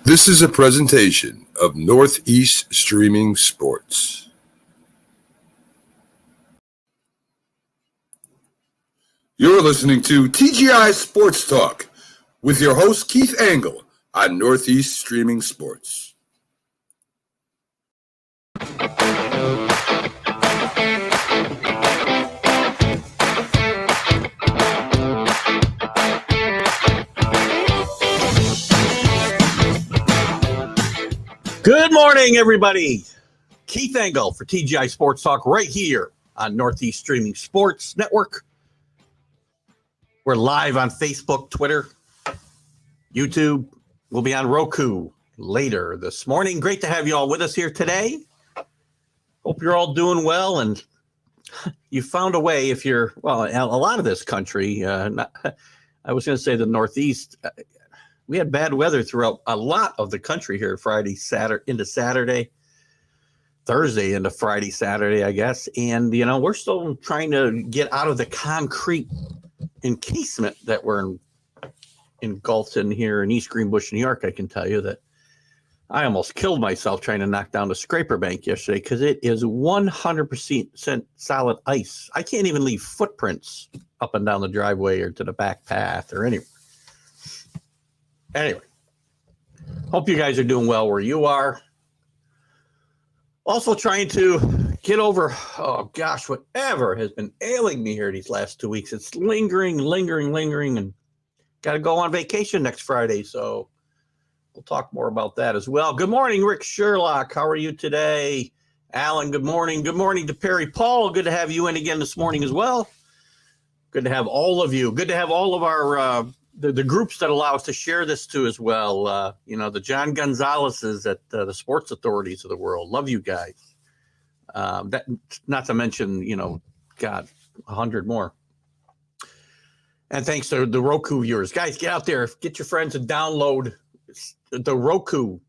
This is a presentation of Northeast Streaming Sports. You're listening to TGI Sports Talk with your host Keith Angle on Northeast Streaming Sports. Good morning, everybody. Keith Angle for TGI Sports Talk right here on Northeast Streaming Sports Network. We're live on Facebook, Twitter, YouTube. We'll be on Roku later this morning. Great to have you all with us here today. Hope you're all doing well and you found a way if you're, well, a lot of this country, I was going to say the Northeast, we had bad weather throughout a lot of the country here Friday, Saturday, into Saturday, Thursday into Friday, Saturday, I guess. And, you know, we're still trying to get out of the concrete encasement that we're engulfed in here in East Greenbush, New York. I can tell you that I almost killed myself trying to knock down the scraper bank yesterday because it is 100% solid ice. I can't even leave footprints up and down the driveway or to the back path or anywhere. Anyway, hope you guys are doing well where you are. Also trying to get over, oh gosh, whatever has been ailing me here these last 2 weeks. It's lingering, and got to go on vacation next Friday. So we'll talk more about that as well. Good morning, Rick Sherlock. How are you today? Alan, good morning. Good morning to Perry Paul. Good to have you in again this morning as well. Good to have all of you. Good to have all of our the groups that allow us to share this to as well. You know, the John Gonzalez's at the sports authorities of the world. Love you guys. That not to mention, you know, God, 100 more. And thanks to the Roku viewers. Guys, get out there. Get your friends and download the Roku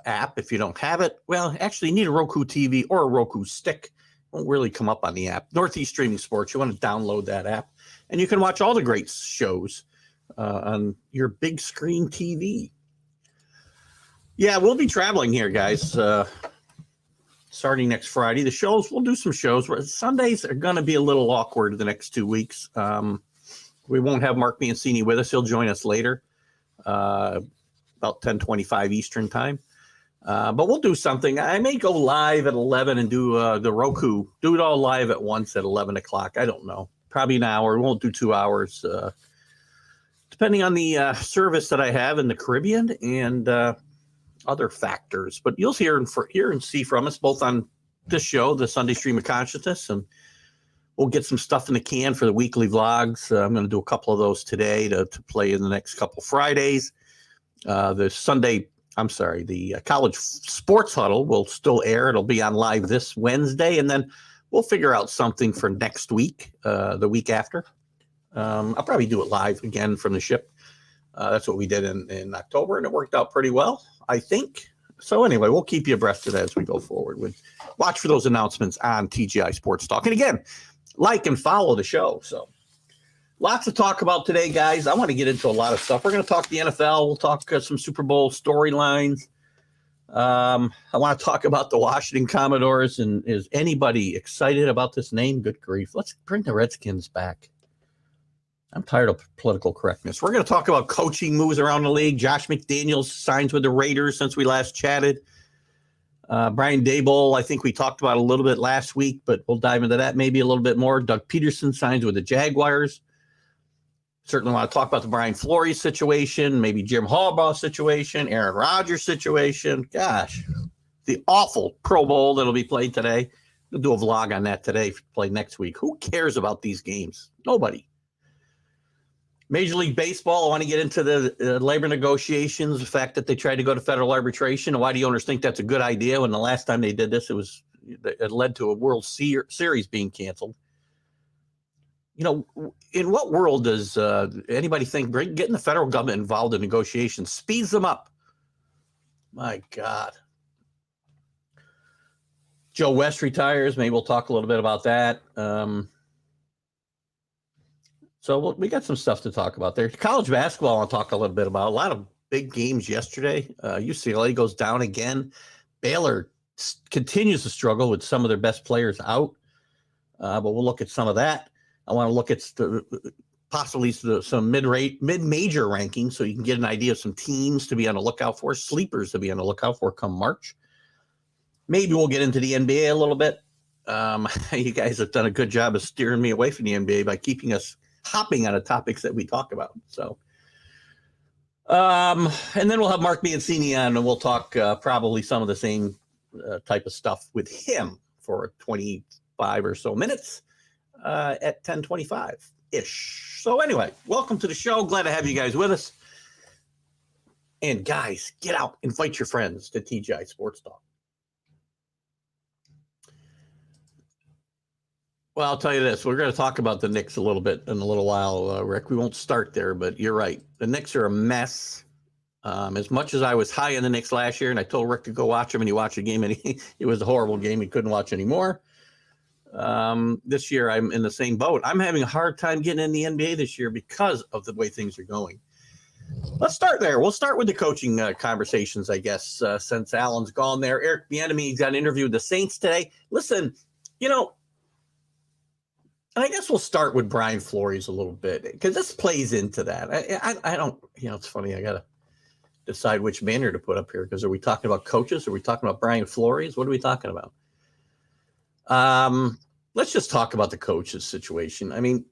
app if you don't have it. Well, actually, you need a Roku TV or a Roku stick. It won't really come up on the app. Northeast Streaming Sports. You want to download that app. And you can watch all the great shows on your big screen TV. Yeah, we'll be traveling here, guys. Starting next Friday. The shows, we'll do some shows. Sundays are going to be a little awkward the next 2 weeks. We won't have Mark Mancini with us. He'll join us later, about 10:25 Eastern time. But we'll do something. I may go live at 11 and do the Roku. Do it all live at once at 11 o'clock. I don't know. Probably an hour. We won't do 2 hours. Depending on the service that I have in the Caribbean and other factors. But you'll hear and see from us both on this show, the Sunday Stream of Consciousness, and we'll get some stuff in the can for the weekly vlogs. I'm going to do a couple of those today to play in the next couple Fridays. The College Sports Huddle will still air. It'll be on live this Wednesday, and then we'll figure out something for next week, the week after. I'll probably do it live again from the ship. That's what we did in October, and it worked out pretty well, I think. So anyway, we'll keep you abreast of that as we go forward. Watch for those announcements on TGI Sports Talk. And again, like and follow the show. So lots to talk about today, guys. I want to get into a lot of stuff. We're going to talk the NFL. We'll talk some Super Bowl storylines. I want to talk about the Washington Commodores. And is anybody excited about this name? Good grief. Let's bring the Redskins back. I'm tired of political correctness. We're going to talk about coaching moves around the league. Josh McDaniels signs with the Raiders since we last chatted. Brian Daboll, I think we talked about a little bit last week, but we'll dive into that maybe a little bit more. Doug Peterson signs with the Jaguars. Certainly want to talk about the Brian Flores situation, maybe Jim Harbaugh situation, Aaron Rodgers situation. Gosh, the awful Pro Bowl that'll be played today. We'll do a vlog on that today, play next week. Who cares about these games? Nobody. Major League Baseball, I want to get into the labor negotiations, the fact that they tried to go to federal arbitration. Why do owners think that's a good idea when the last time they did this, it led to a World Series being canceled? You know, in what world does anybody think getting the federal government involved in negotiations speeds them up? My God. Joe West retires. Maybe we'll talk a little bit about that. So we got some stuff to talk about there. College basketball, I'll talk a little bit about. A lot of big games yesterday. UCLA goes down again. Baylor continues to struggle with some of their best players out. But we'll look at some of that. I want to look at possibly some mid-major rankings so you can get an idea of some teams to be on the lookout for, sleepers to be on the lookout for come March. Maybe we'll get into the NBA a little bit. You guys have done a good job of steering me away from the NBA by keeping us hopping on the topics that we talk about. So, and then we'll have Mark Mancini on, and we'll talk probably some of the same type of stuff with him for 25 or so minutes at 10:25-ish. So anyway, welcome to the show. Glad to have you guys with us. And guys, get out, invite your friends to TGI Sports Talk. Well, I'll tell you this. We're going to talk about the Knicks a little bit in a little while, Rick. We won't start there, but you're right. The Knicks are a mess. As much as I was high on the Knicks last year, and I told Rick to go watch them, and he watched the game, and it was a horrible game. He couldn't watch anymore. This year, I'm in the same boat. I'm having a hard time getting in the NBA this year because of the way things are going. Let's start there. We'll start with the coaching conversations, I guess, since Allen's gone there. Eric Bieniemy got an interview with the Saints today. Listen, I guess we'll start with Brian Flores a little bit because this plays into that. I don't, it's funny. I got to decide which banner to put up here because are we talking about coaches? Are we talking about Brian Flores? What are we talking about? Let's just talk about the coaches situation. I mean,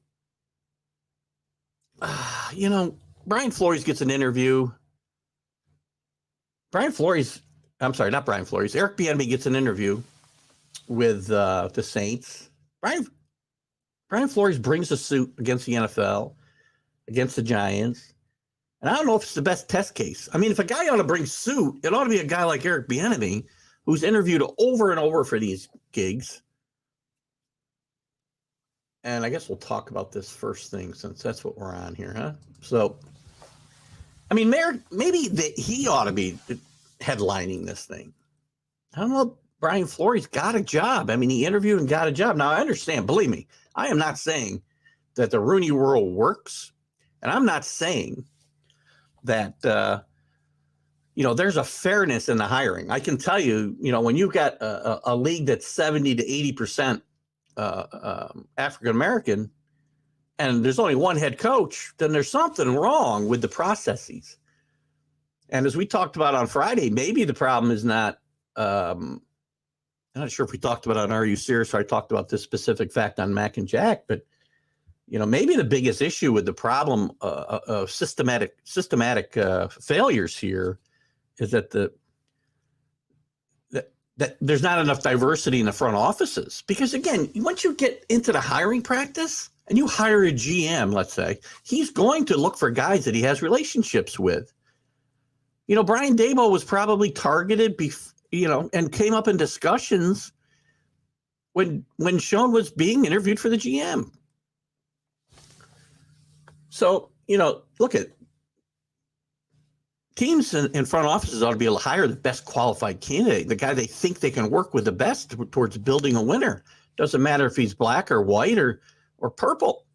Brian Flores gets an interview. Eric Bieniemy gets an interview with the Saints. Brian Flores brings a suit against the NFL, against the Giants. And I don't know if it's the best test case. I mean, if a guy ought to bring suit, it ought to be a guy like Eric Bieniemy, who's interviewed over and over for these gigs. And I guess we'll talk about this first thing since that's what we're on here, huh? So, I mean, maybe he ought to be headlining this thing. I don't know. Brian Flores got a job. I mean, he interviewed and got a job. Now, I understand. Believe me, I am not saying that the Rooney Rule works. And I'm not saying that, there's a fairness in the hiring. I can tell you, when you've got a league that's 70 to 80% African-American and there's only one head coach, then there's something wrong with the processes. And as we talked about on Friday, maybe the problem is not, I'm not sure if we talked about it on Are You Serious, or I talked about this specific fact on Mac and Jack, but maybe the biggest issue with the problem of systematic failures here is that that there's not enough diversity in the front offices. Because again, once you get into the hiring practice and you hire a GM, let's say, he's going to look for guys that he has relationships with. Brian Daboll was probably targeted and came up in discussions when Sean was being interviewed for the GM. So, look at teams in front offices ought to be able to hire the best qualified candidate, the guy they think they can work with the best towards building a winner. Doesn't matter if he's black or white or purple.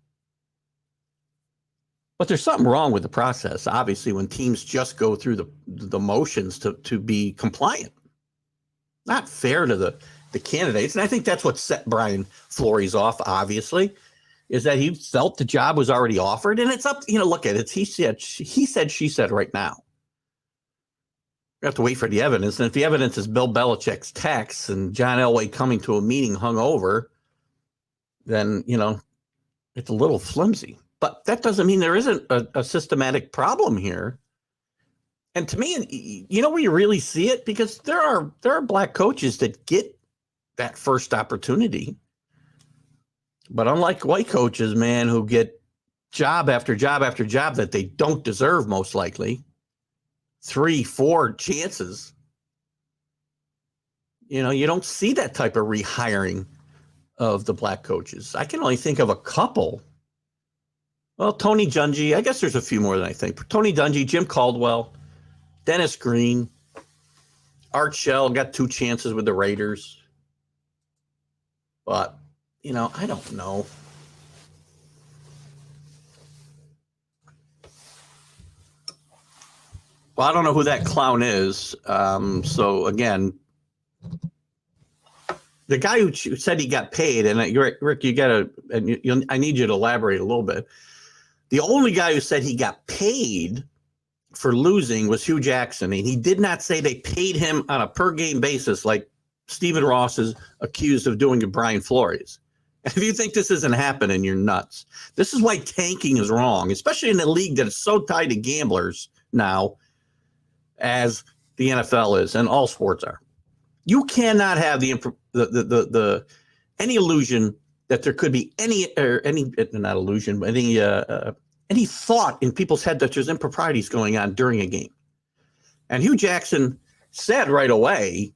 But there's something wrong with the process, obviously, when teams just go through the motions to be compliant. Not fair to the candidates. And I think that's what set Brian Flores off, obviously, is that he felt the job was already offered. And it's up, look at it. He said, she said right now. We have to wait for the evidence. And if the evidence is Bill Belichick's texts and John Elway coming to a meeting hungover, then, it's a little flimsy. But that doesn't mean there isn't a systematic problem here. And to me, where you really see it, because there are black coaches that get that first opportunity. But unlike white coaches, man, who get job after job after job that they don't deserve, most likely, 3-4 chances, you don't see that type of rehiring of the black coaches. I can only think of a couple. Well, Tony Dungy, I guess there's a few more than I think. Tony Dungy, Jim Caldwell, Dennis Green, Art Shell got 2 chances with the Raiders. But, I don't know. Well, I don't know who that clown is. So again, the guy who said he got paid, and Rick, you got to, and I need you to elaborate a little bit. The only guy who said he got paid for losing was Hugh Jackson, and he did not say they paid him on a per game basis like Stephen Ross is accused of doing to Brian Flores. If you think this isn't happening, you're nuts. This is why tanking is wrong, especially in a league that is so tied to gamblers now, as the NFL is, and all sports are. You cannot have any illusion that there could be any not illusion, but any thought in people's head that there's improprieties going on during a game. And Hugh Jackson said right away,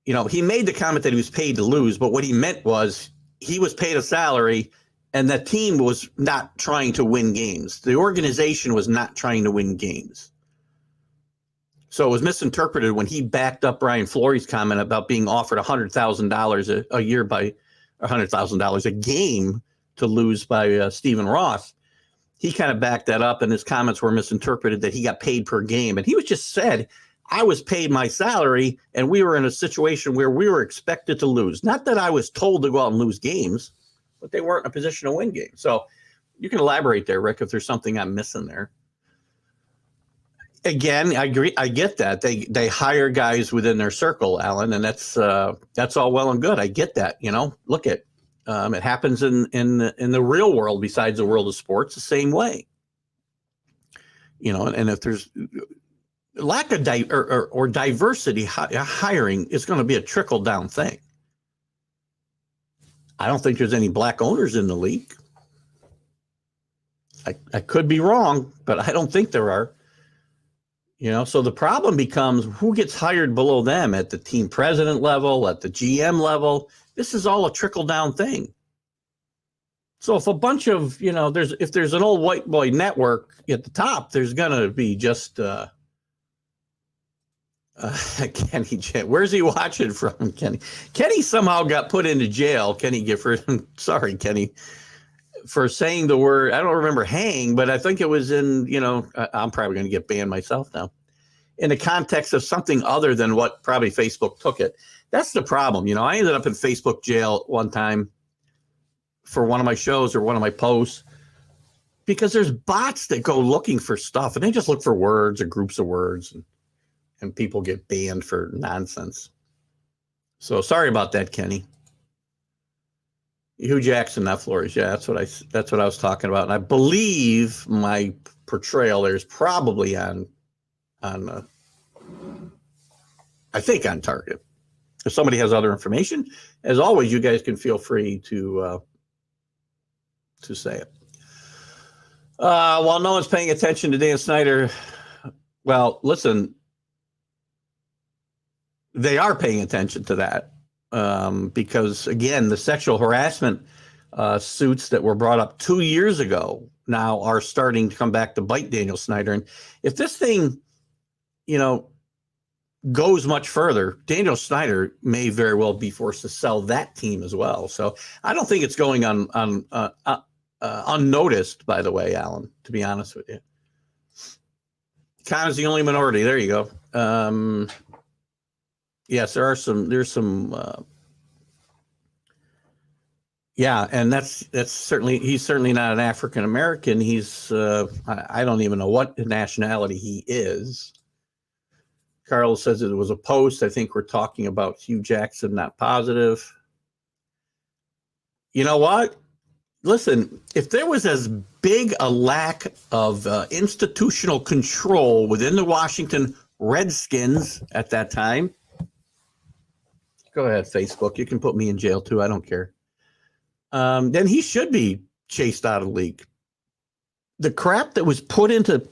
he made the comment that he was paid to lose, but what he meant was he was paid a salary and the team was not trying to win games. The organization was not trying to win games. So it was misinterpreted when he backed up Brian Flores' comment about being offered $100,000 a year by $100,000 a game to lose by Stephen Ross. He kind of backed that up, and his comments were misinterpreted that he got paid per game. And he was just said, I was paid my salary, and we were in a situation where we were expected to lose. Not that I was told to go out and lose games, but they weren't in a position to win games. So you can elaborate there, Rick, if there's something I'm missing there. Again, I agree. I get that they hire guys within their circle, Alan, and that's all well and good. I get that. Look at it happens in the real world besides the world of sports the same way. And if there's lack of diversity hiring is going to be a trickle down thing. I don't think there's any black owners in the league. I could be wrong, but I don't think there are. So the problem becomes who gets hired below them at the team president level, at the GM level. This is all a trickle down thing. So if a bunch of, if there's an old white boy network at the top, there's going to be just Kenny. Where's he watching from, Kenny? Kenny somehow got put into jail, Kenny Gifford. Sorry, Kenny, for saying the word, I don't remember hang, but I think it was in, I'm probably going to get banned myself now, in the context of something other than what probably Facebook took it. That's the problem. I ended up in Facebook jail one time for one of my shows or one of my posts because there's bots that go looking for stuff and they just look for words or groups of words and people get banned for nonsense. So sorry about that, Kenny. Hugh Jackson, not Flores. Yeah, that's what I was talking about. And I believe my portrayal there is probably on I think on target. If somebody has other information, as always, you guys can feel free to say it. While no one's paying attention to Dan Snyder, well, listen, they are paying attention to that. Because again, the sexual harassment suits that were brought up 2 years ago now are starting to come back to bite Daniel Snyder. And if this thing, goes much further, Daniel Snyder may very well be forced to sell that team as well. So I don't think it's going unnoticed, by the way, Alan, to be honest with you. Khan is the only minority. There you go. Yes, there's some, and that's certainly, he's certainly not an African-American. He's, I don't even know what nationality he is. Carl says it was a post. I think we're talking about Hugh Jackson, not positive. You know what? Listen, if there was as big a lack of institutional control within the Washington Redskins at that time, go ahead, Facebook. You can put me in jail too. I don't care. Then he should be chased out of the league. The crap that was put into,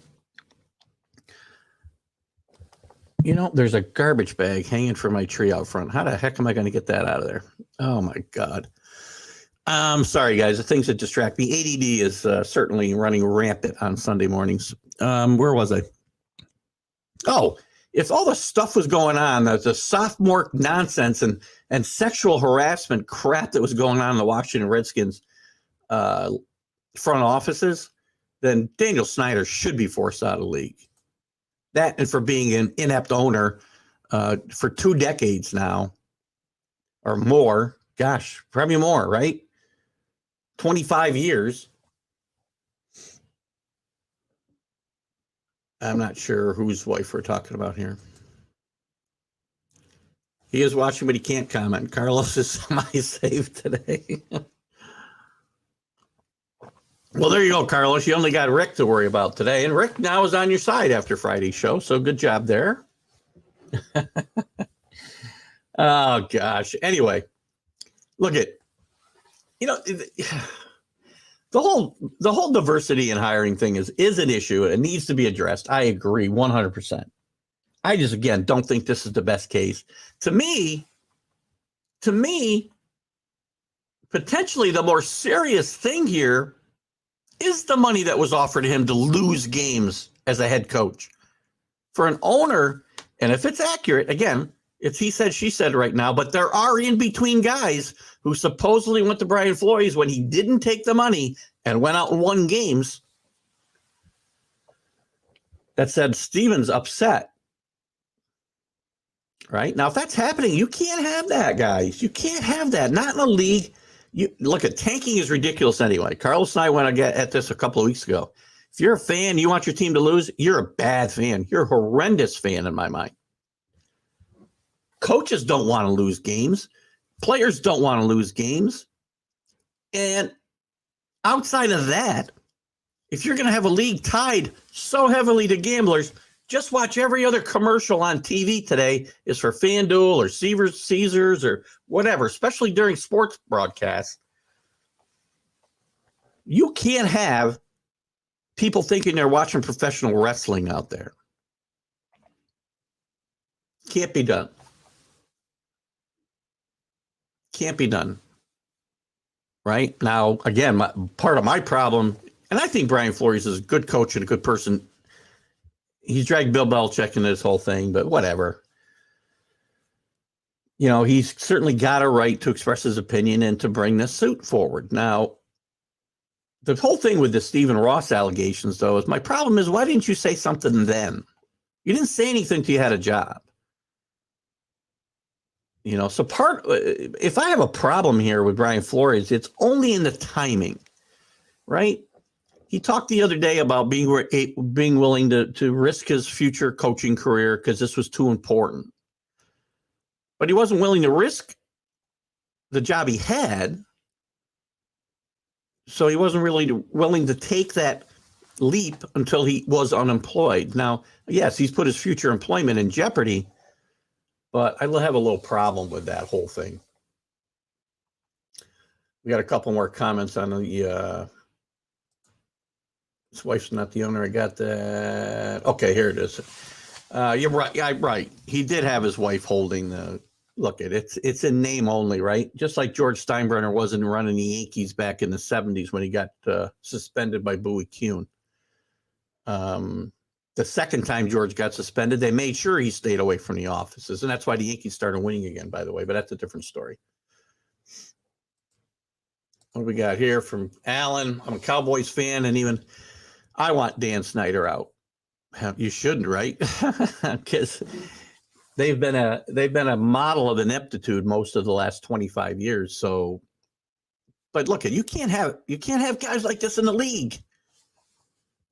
there's a garbage bag hanging from my tree out front. How the heck am I going to get that out of there? Oh my God. Sorry, guys. The things that distract me. ADD is certainly running rampant on Sunday mornings. Where was I? Oh, if all the stuff was going on, the sophomore nonsense and sexual harassment crap that was going on in the Washington Redskins front offices, then Daniel Snyder should be forced out of the league. That and for being an inept owner for 2 decades now or more. Gosh, probably more, right? 25 years. I'm not sure whose wife we're talking about here. He is watching, but he can't comment. Carlos is semi-saved today. Well, there you go, Carlos. You only got Rick to worry about today. And Rick now is on your side after Friday's show, so good job there. Oh, gosh. Anyway, look at, the whole diversity in hiring thing is an issue. It needs to be addressed. I agree 100%. I just, again, don't think this is the best case. To me, potentially the more serious thing here is the money that was offered to him to lose games as a head coach. For an owner, and if it's accurate, again, it's he said, she said right now, but there are in-between guys who supposedly went to Brian Flores when he didn't take the money and went out and won games. That said, Steven's upset. Right? Now, if that's happening, you can't have that, guys. You can't have that. Not in a league. You look at tanking is ridiculous anyway. Carlos and I went at this a couple of weeks ago. If you're a fan, you want your team to lose, you're a bad fan. You're a horrendous fan in my mind. Coaches don't want to lose games. Players don't want to lose games. And outside of that, if you're going to have a league tied so heavily to gamblers, just watch every other commercial on TV today is for FanDuel or Caesars or whatever, especially during sports broadcasts. You can't have people thinking they're watching professional wrestling out there. Can't be done. Can't be done. Right? Now, again, part of my problem, and I think Brian Flores is a good coach and a good person. He's dragged Bill Belichick into this whole thing, but whatever. He's certainly got a right to express his opinion and to bring this suit forward. Now, the whole thing with the Stephen Ross allegations, though, is my problem is, why didn't you say something then? You didn't say anything till you had a job. So if I have a problem here with Brian Flores, it's only in the timing, right? He talked the other day about being willing to risk his future coaching career because this was too important. But he wasn't willing to risk the job he had. So he wasn't really willing to take that leap until he was unemployed. Now, yes, he's put his future employment in jeopardy, but I have a little problem with that whole thing. We got a couple more comments on the his wife's not the owner. I got that. Okay, here it is. You're right. Yeah, right. He did have his wife holding the. Look at it. It's in name only, right? Just like George Steinbrenner wasn't running the Yankees back in the 70s when he got suspended by Bowie Kuhn. The second time George got suspended, they made sure he stayed away from the offices, and that's why the Yankees started winning again, by the way. But that's a different story. What do we got here from Alan? I'm a Cowboys fan, and even I want Dan Snyder out. You shouldn't, right? Because they've been a model of ineptitude most of the last 25 years. So, but look, you can't have guys like this in the league.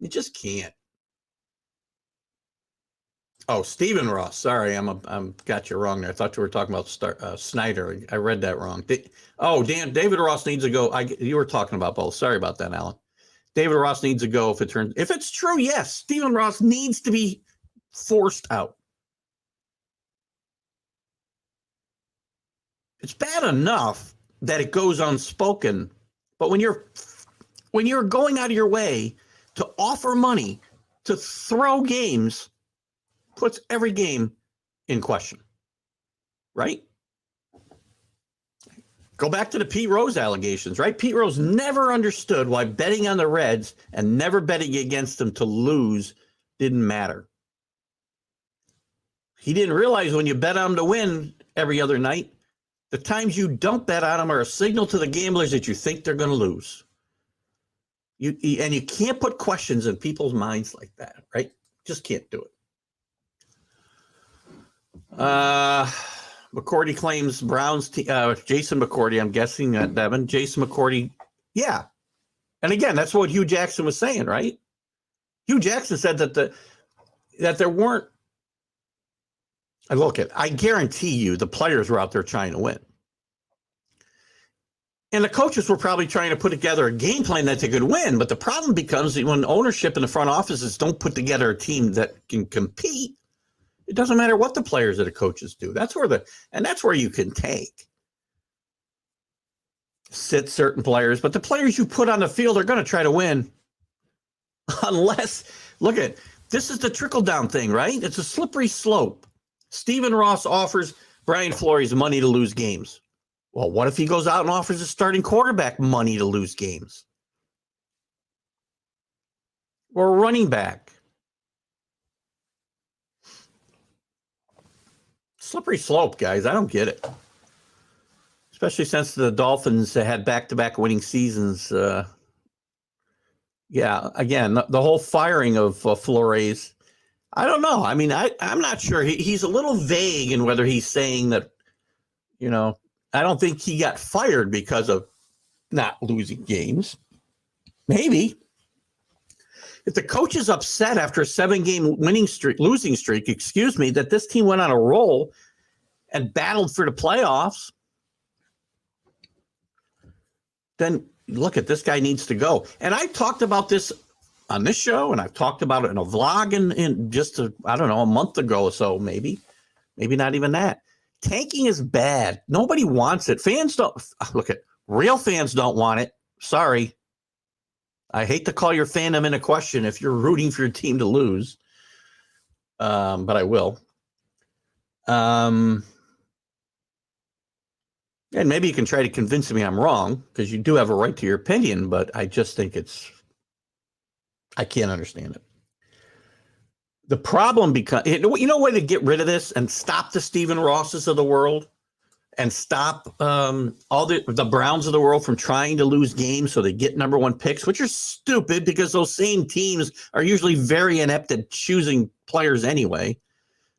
You just can't. Oh, Stephen Ross. Sorry, I'm got you wrong there. I thought you were talking about Snyder. I read that wrong. David Ross needs to go. You were talking about both. Sorry about that, Alan. David Ross needs to go if it's true. Yes, Stephen Ross needs to be forced out. It's bad enough that it goes unspoken, but when you're going out of your way to offer money to throw games, puts every game in question, right? Go back to the Pete Rose allegations, right? Pete Rose never understood why betting on the Reds and never betting against them to lose didn't matter. He didn't realize when you bet on them to win every other night, the times you don't bet on them are a signal to the gamblers that you think they're going to lose. And you can't put questions in people's minds like that, right? Just can't do it. McCourty claims Browns, Jason McCourty, I'm guessing that Devin, Jason McCourty. Yeah. And again, that's what Hugh Jackson was saying, right? Hugh Jackson said that there weren't, I guarantee you the players were out there trying to win. And the coaches were probably trying to put together a game plan that they could win. But the problem becomes when ownership and the front offices don't put together a team that can compete, it doesn't matter what the players or the coaches do. That's where you can sit certain players. But the players you put on the field are going to try to win. Unless, this is the trickle-down thing, right? It's a slippery slope. Stephen Ross offers Brian Flores money to lose games. Well, what if he goes out and offers a starting quarterback money to lose games? Or a running back? Slippery slope, guys. I don't get it. Especially since the Dolphins had back-to-back winning seasons. Again, the whole firing of Flores, I don't know. I mean, I'm not sure. He's a little vague in whether he's saying that, I don't think he got fired because of not losing games. Maybe. If the coach is upset after a 7-game losing streak, that this team went on a roll and battled for the playoffs, then this guy needs to go. And I talked about this on this show, and I've talked about it in a vlog in just a month ago or so, maybe not even that. Tanking is bad. Nobody wants it. Fans don't real fans don't want it. Sorry. I hate to call your fandom into question if you're rooting for your team to lose. But I will. And maybe you can try to convince me I'm wrong, because you do have a right to your opinion, but I just think I can't understand it. The problem becomes, way to get rid of this and stop the Stephen Rosses of the world and stop all the Browns of the world from trying to lose games so they get number 1 picks, which are stupid because those same teams are usually very inept at choosing players anyway.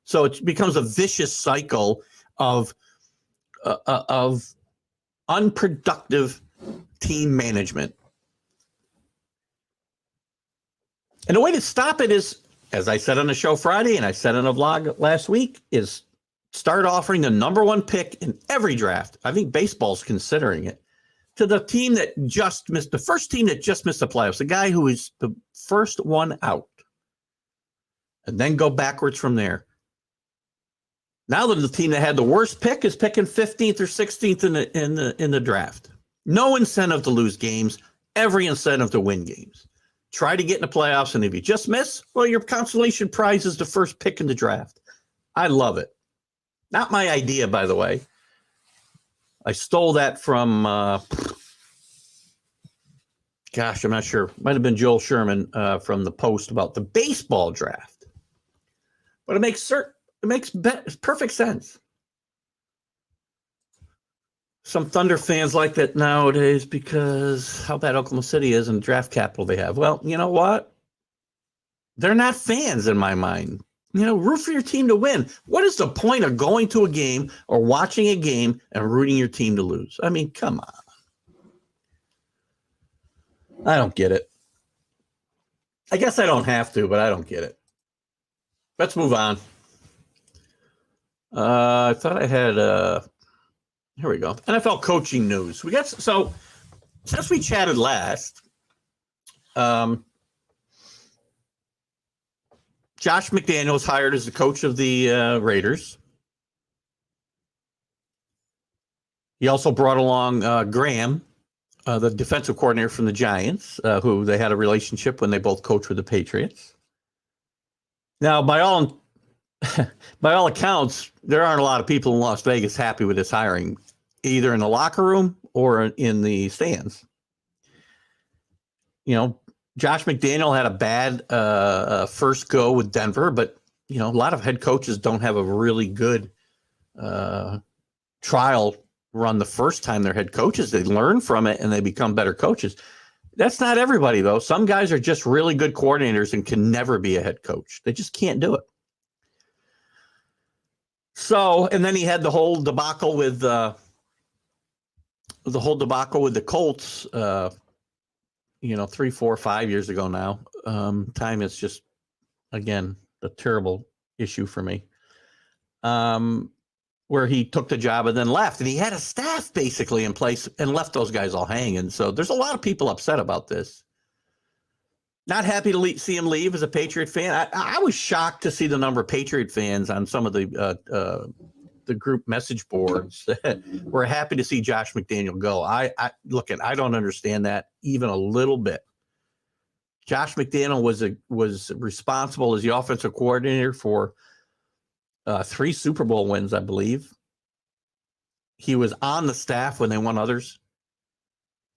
So it becomes a vicious cycle of unproductive team management. And the way to stop it is, as I said on the show Friday and I said on a vlog last week, is start offering the number 1 pick in every draft. I think baseball's considering it, to the team that just missed, the first team that just missed the playoffs, the guy who is the first one out, and then go backwards from there. Now that the team that had the worst pick is picking 15th or 16th in the draft. No incentive to lose games, every incentive to win games. Try to get in the playoffs, and if you just miss, well, your consolation prize is the first pick in the draft. I love it. Not my idea, by the way. I stole that from, I'm not sure. Might have been Joel Sherman from the Post about the baseball draft. But it makes perfect sense. Some Thunder fans like that nowadays because how bad Oklahoma City is and draft capital they have. Well, you know what? They're not fans in my mind. Root for your team to win. What is the point of going to a game or watching a game and rooting your team to lose? I mean, come on. I don't get it. I guess I don't have to, but I don't get it. Let's move on. I thought I had here we go. NFL coaching news. So since we chatted last, Josh McDaniels was hired as the coach of the Raiders. He also brought along Graham, the defensive coordinator from the Giants, who they had a relationship when they both coached with the Patriots. Now, by all accounts, there aren't a lot of people in Las Vegas happy with this hiring, either in the locker room or in the stands. Josh McDaniel had a bad first go with Denver, but a lot of head coaches don't have a really good trial run the first time they're head coaches. They learn from it and they become better coaches. That's not everybody, though. Some guys are just really good coordinators and can never be a head coach. They just can't do it. So, and then he had the whole debacle with the Colts, 3, 4, 5 years ago now. Time is just, again, a terrible issue for me. Where he took the job and then left, and he had a staff basically in place and left those guys all hanging. So there's a lot of people upset about this. Not happy to see him leave as a Patriot fan. I was shocked to see the number of Patriot fans on some of the group message boards that were happy to see Josh McDaniel go. I don't understand that even a little bit. Josh McDaniel was responsible as the offensive coordinator for 3 Super Bowl wins, I believe. He was on the staff when they won others.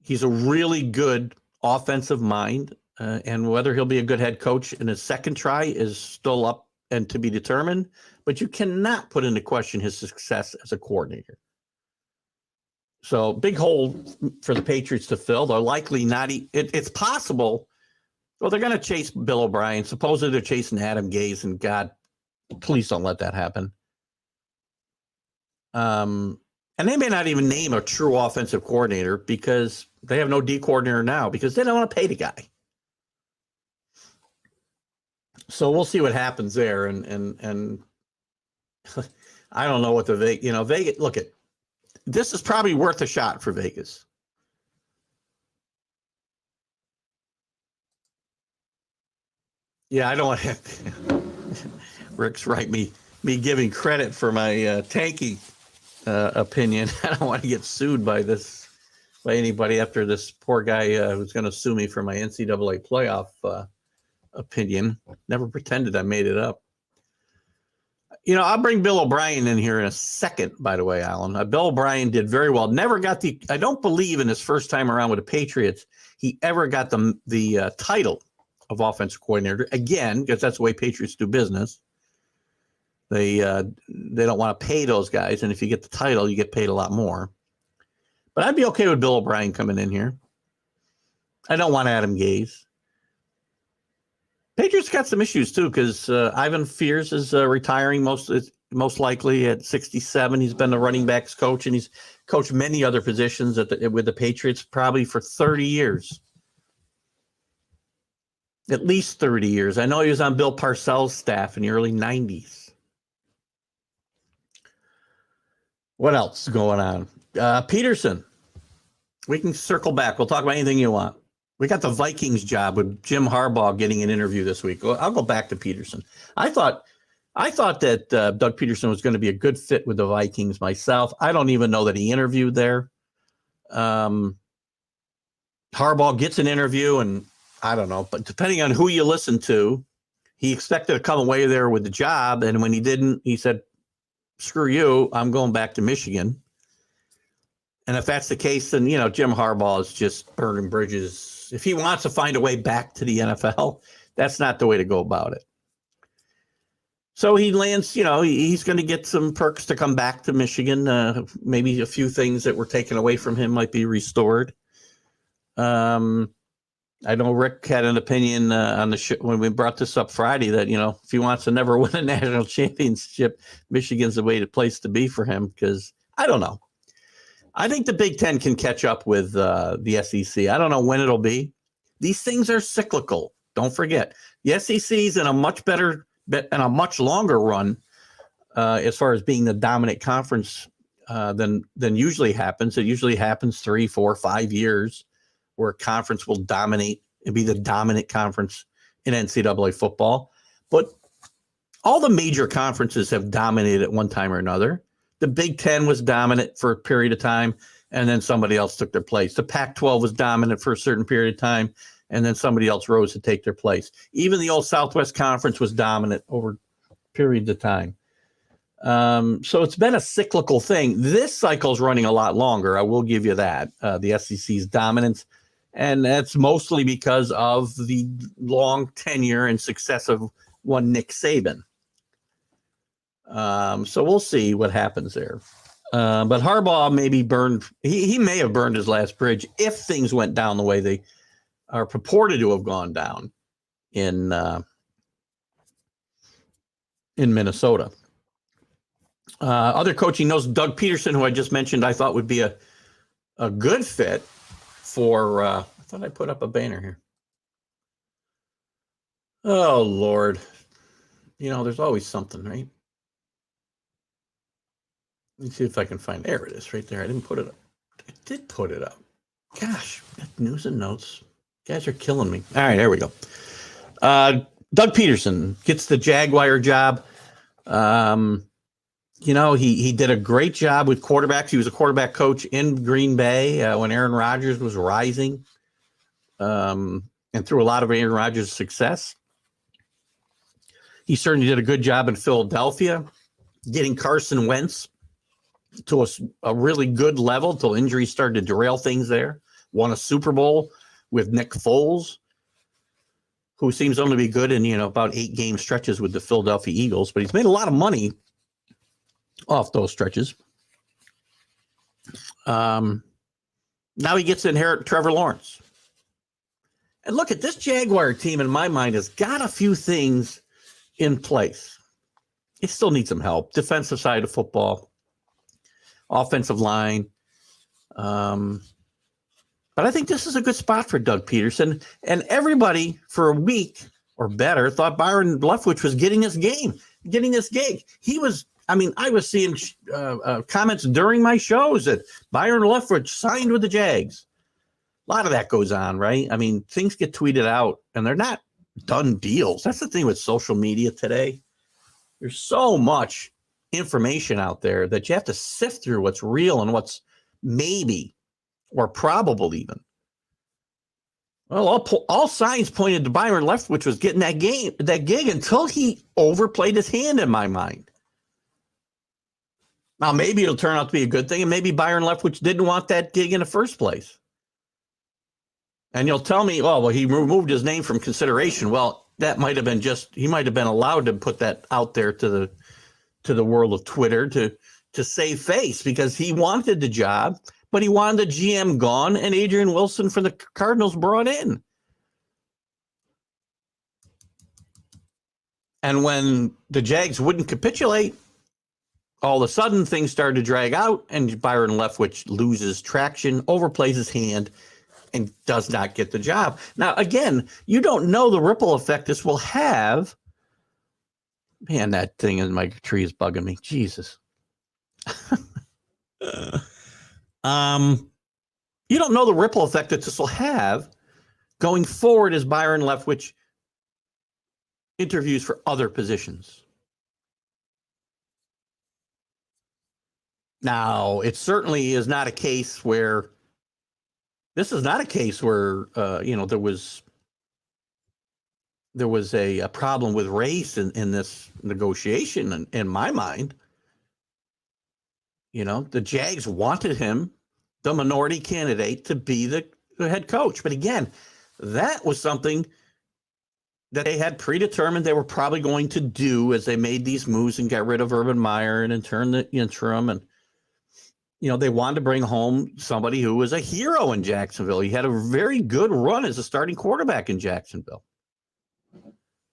He's a really good offensive mind. And whether he'll be a good head coach in his second try is still up and to be determined, but you cannot put into question his success as a coordinator. So big hole for the Patriots to fill. They're likely not. It's possible. Well, they're going to chase Bill O'Brien. Supposedly they're chasing Adam Gase, and God, please don't let that happen. And they may not even name a true offensive coordinator because they have no D coordinator now because they don't want to pay the guy. So we'll see what happens there, and I don't know what Vegas. Look at this is probably worth a shot for Vegas. Yeah, I don't want to. Rick's right. Me giving credit for my tanking opinion. I don't want to get sued by anybody after this poor guy who's going to sue me for my NCAA playoff opinion. Never pretended I made it up. I'll bring Bill O'Brien in here in a second, by the way, Alan. Bill O'Brien did very well. Never got I don't believe in his first time around with the Patriots, he ever got the title of offensive coordinator. Again, because that's the way Patriots do business. They don't want to pay those guys, and if you get the title, you get paid a lot more. But I'd be okay with Bill O'Brien coming in here. I don't want Adam Gase. Patriots got some issues too because Ivan Fears is retiring most likely at 67. He's been the running backs coach, and he's coached many other positions with the Patriots probably for 30 years. At least 30 years. I know he was on Bill Parcells' staff in the early 90s. What else is going on? Peterson. We can circle back. We'll talk about anything you want. We got the Vikings job with Jim Harbaugh getting an interview this week. I'll go back to Peterson. I thought that Doug Peterson was going to be a good fit with the Vikings myself. I don't even know that he interviewed there. Harbaugh gets an interview, and I don't know, but depending on who you listen to, he expected to come away there with the job. And when he didn't, he said, screw you, I'm going back to Michigan. And if that's the case, then, Jim Harbaugh is just burning bridges. If he wants to find a way back to the NFL, that's not the way to go about it. So he lands, he's going to get some perks to come back to Michigan. Maybe a few things that were taken away from him might be restored. I know Rick had an opinion on the show when we brought this up Friday that, if he wants to never win a national championship, Michigan's the place to be for him because I don't know. I think the Big Ten can catch up with the SEC. I don't know when it'll be. These things are cyclical. Don't forget. The SEC's in a much better and a much longer run as far as being the dominant conference than usually happens. It usually happens 3, 4, 5 years where a conference will dominate and be the dominant conference in NCAA football. But all the major conferences have dominated at one time or another. The Big Ten was dominant for a period of time, and then somebody else took their place. The Pac-12 was dominant for a certain period of time, and then somebody else rose to take their place. Even the old Southwest Conference was dominant over periods of time. So it's been a cyclical thing. This cycle is running a lot longer. I will give you that, the SEC's dominance. And that's mostly because of the long tenure and success of one Nick Saban. So we'll see what happens there. But Harbaugh maybe he may have burned his last bridge if things went down the way they are purported to have gone down in Minnesota. Other coaching knows Doug Peterson, who I just mentioned, I thought would be a good fit for. I thought I put up a banner here. Oh Lord, there's always something, right? Let me see if I can find. There it is, right there. I didn't put it up. I did put it up. Gosh, news and notes. You guys are killing me. All right, there we go. Doug Peterson gets the Jaguar job. He did a great job with quarterbacks. He was a quarterback coach in Green Bay when Aaron Rodgers was rising, and through a lot of Aaron Rodgers' success. He certainly did a good job in Philadelphia, getting Carson Wentz to a really good level until injuries started to derail things there. Won a Super Bowl with Nick Foles, who seems only to be good in about 8-game stretches with the Philadelphia Eagles, but he's made a lot of money off those stretches. Now he gets to inherit Trevor Lawrence. And look at this Jaguar team, in my mind, has got a few things in place. It still needs some help. Defensive side of football, offensive line. But I think this is a good spot for Doug Peterson. And everybody for a week or better thought Byron Leftwich was getting this gig. He was, I was seeing comments during my shows that Byron Leftwich signed with the Jags. A lot of that goes on, right? Things get tweeted out and they're not done deals. That's the thing with social media today. There's so much information out there that you have to sift through what's real and what's maybe or probable even. Well, all signs pointed to Byron Leftwich was getting that gig until he overplayed his hand, in my mind. Now, maybe it'll turn out to be a good thing, and maybe Byron Leftwich didn't want that gig in the first place. And you'll tell me, oh, well, he removed his name from consideration. Well, that might have been he might have been allowed to put that out there to the world of Twitter to save face, because he wanted the job, but he wanted the GM gone and Adrian Wilson for the Cardinals brought in. And when the Jags wouldn't capitulate, all of a sudden things started to drag out, and Byron Leftwich loses traction, overplays his hand, and does not get the job. Now, again, you don't know the ripple effect this will have. Man, that thing in my tree is bugging me. Jesus. You don't know the ripple effect that this will have going forward as Byron Leftwich interviews for other positions. Now, it certainly is not a case where there was a problem with race in this negotiation, in my mind. The Jags wanted him, the minority candidate, to be the head coach. But again, that was something that they had predetermined they were probably going to do as they made these moves and got rid of Urban Meyer and turned the interim. And, they wanted to bring home somebody who was a hero in Jacksonville. He had a very good run as a starting quarterback in Jacksonville.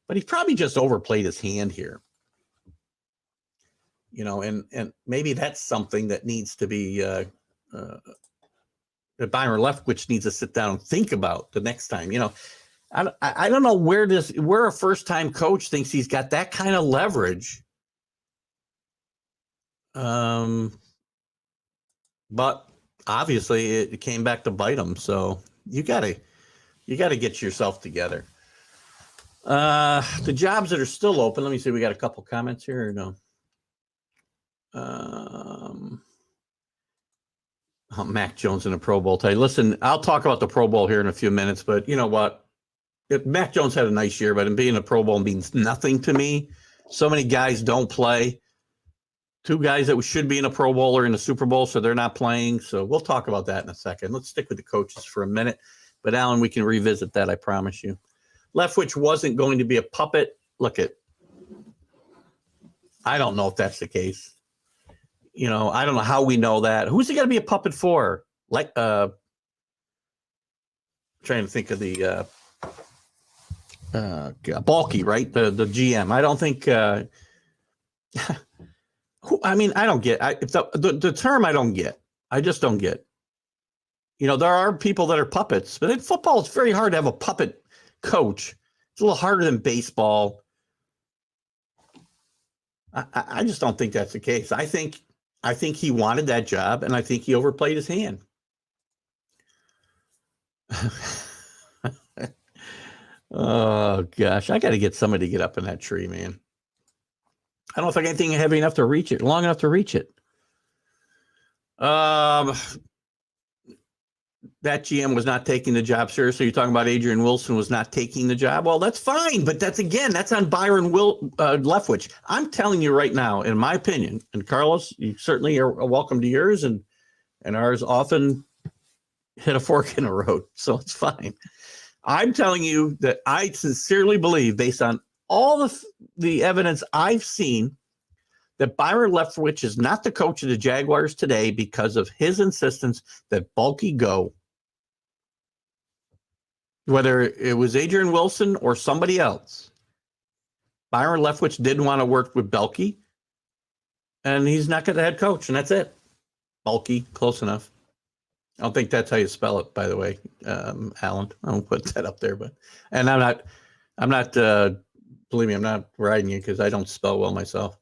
But he probably just overplayed his hand here. And maybe that's something that needs to be that Byron Leftwich needs to sit down and think about the next time. I don't know where a first-time coach thinks he's got that kind of leverage. But obviously it came back to bite him. So you gotta get yourself together. The jobs that are still open. Let me see. We got a couple comments here or no? Mac Jones in a Pro Bowl tie. Listen, I'll talk about the Pro Bowl here in a few minutes, but you know what? Mac Jones had a nice year, but being a Pro Bowl means nothing to me. So many guys don't play. 2 guys that should be in a Pro Bowl are in a Super Bowl, so they're not playing. So we'll talk about that in a second. Let's stick with the coaches for a minute. But, Alan, we can revisit that, I promise you. Leftwich wasn't going to be a puppet. I don't know if that's the case. I don't know how we know that. Who's he going to be a puppet for? Trying to think of the Balky, right? The GM. I don't think I mean, I don't get the term. I don't get. I just don't get. There are people that are puppets, but in football, it's very hard to have a puppet coach. It's a little harder than baseball. I just don't think that's the case. I think he wanted that job, and I think he overplayed his hand. Oh gosh, I got to get somebody to get up in that tree, man. I don't think anything heavy enough to reach it, long enough to reach it. That GM was not taking the job seriously. You're talking about Adrian Wilson was not taking the job. Well, that's fine, but that's on Byron Leftwich. I'm telling you right now, in my opinion, and Carlos, you certainly are welcome to yours, and ours often hit a fork in the road, so it's fine. I'm telling you that I sincerely believe, based on all the evidence I've seen, that Byron Leftwich is not the coach of the Jaguars today because of his insistence that Bulky go. Whether it was Adrian Wilson or somebody else, Byron Leftwich didn't want to work with Bulky, and he's not the head coach, and that's it. Bulky, close enough. I don't think that's how you spell it, by the way, Alan. I won't put that up there, and I'm not. Believe me, I'm not riding you because I don't spell well myself.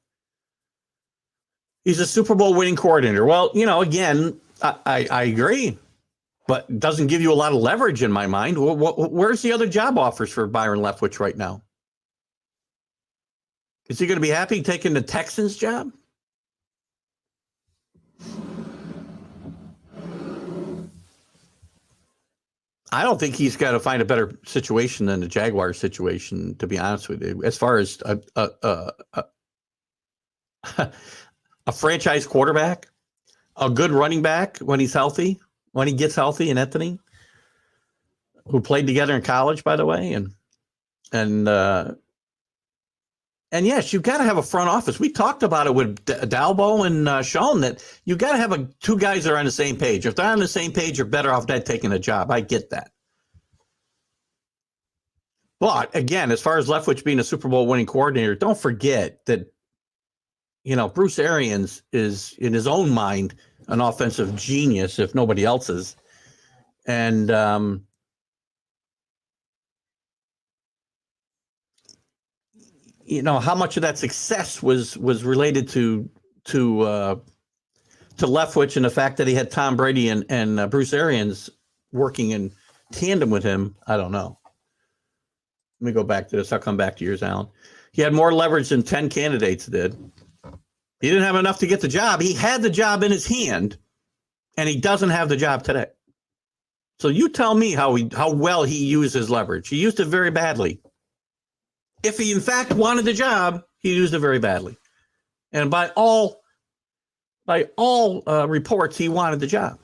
He's a Super Bowl winning coordinator. Well, again, I agree, but it doesn't give you a lot of leverage in my mind. Where's the other job offers for Byron Leftwich right now? Is he going to be happy taking the Texans job? I don't think he's got to find a better situation than the Jaguars situation, to be honest with you. As far as a franchise quarterback, a good running back when he's healthy, when he gets healthy, and Anthony, who played together in college, by the way, and yes, you've got to have a front office. We talked about it with Dalbo and Sean, that you got to have two guys that are on the same page. If they're on the same page, you're better off not taking a job. I get that. But again, as far as Leftwich being a Super Bowl winning coordinator, don't forget that Bruce Arians is, in his own mind, an offensive genius, if nobody else's. And how much of that success was related to Leftwich and the fact that he had Tom Brady and Bruce Arians working in tandem with him, I don't know. Let me go back to this. I'll come back to yours, Alan. He had more leverage than 10 candidates did. He didn't have enough to get the job. He had the job in his hand, and he doesn't have the job today. So you tell me how well he used his leverage. He used it very badly. If he, in fact, wanted the job, he used it very badly. And by all reports, he wanted the job.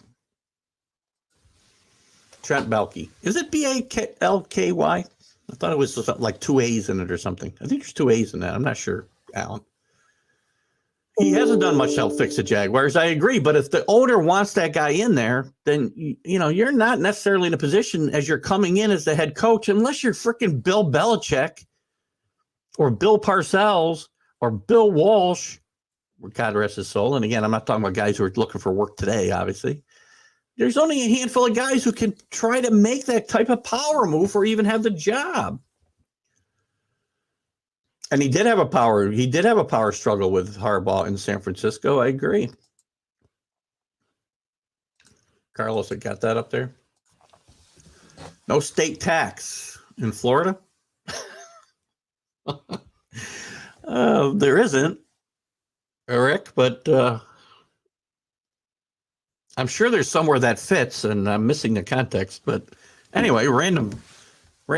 Trent Baalke. Is it Balky? I thought it was something like 2 A's in it or something. I think there's 2 A's in that. I'm not sure, Alan. He hasn't done much to help fix the Jaguars. I agree. But if the owner wants that guy in there, then, you're not necessarily in a position as you're coming in as the head coach, unless you're freaking Bill Belichick or Bill Parcells or Bill Walsh, God rest his soul. And again, I'm not talking about guys who are looking for work today, obviously. There's only a handful of guys who can try to make that type of power move or even have the job. And he did have a power struggle with Harbaugh in San Francisco. I agree. Carlos, I got that up there. No state tax in Florida. There isn't, Eric, but I'm sure there's somewhere that fits, and I'm missing the context. But anyway,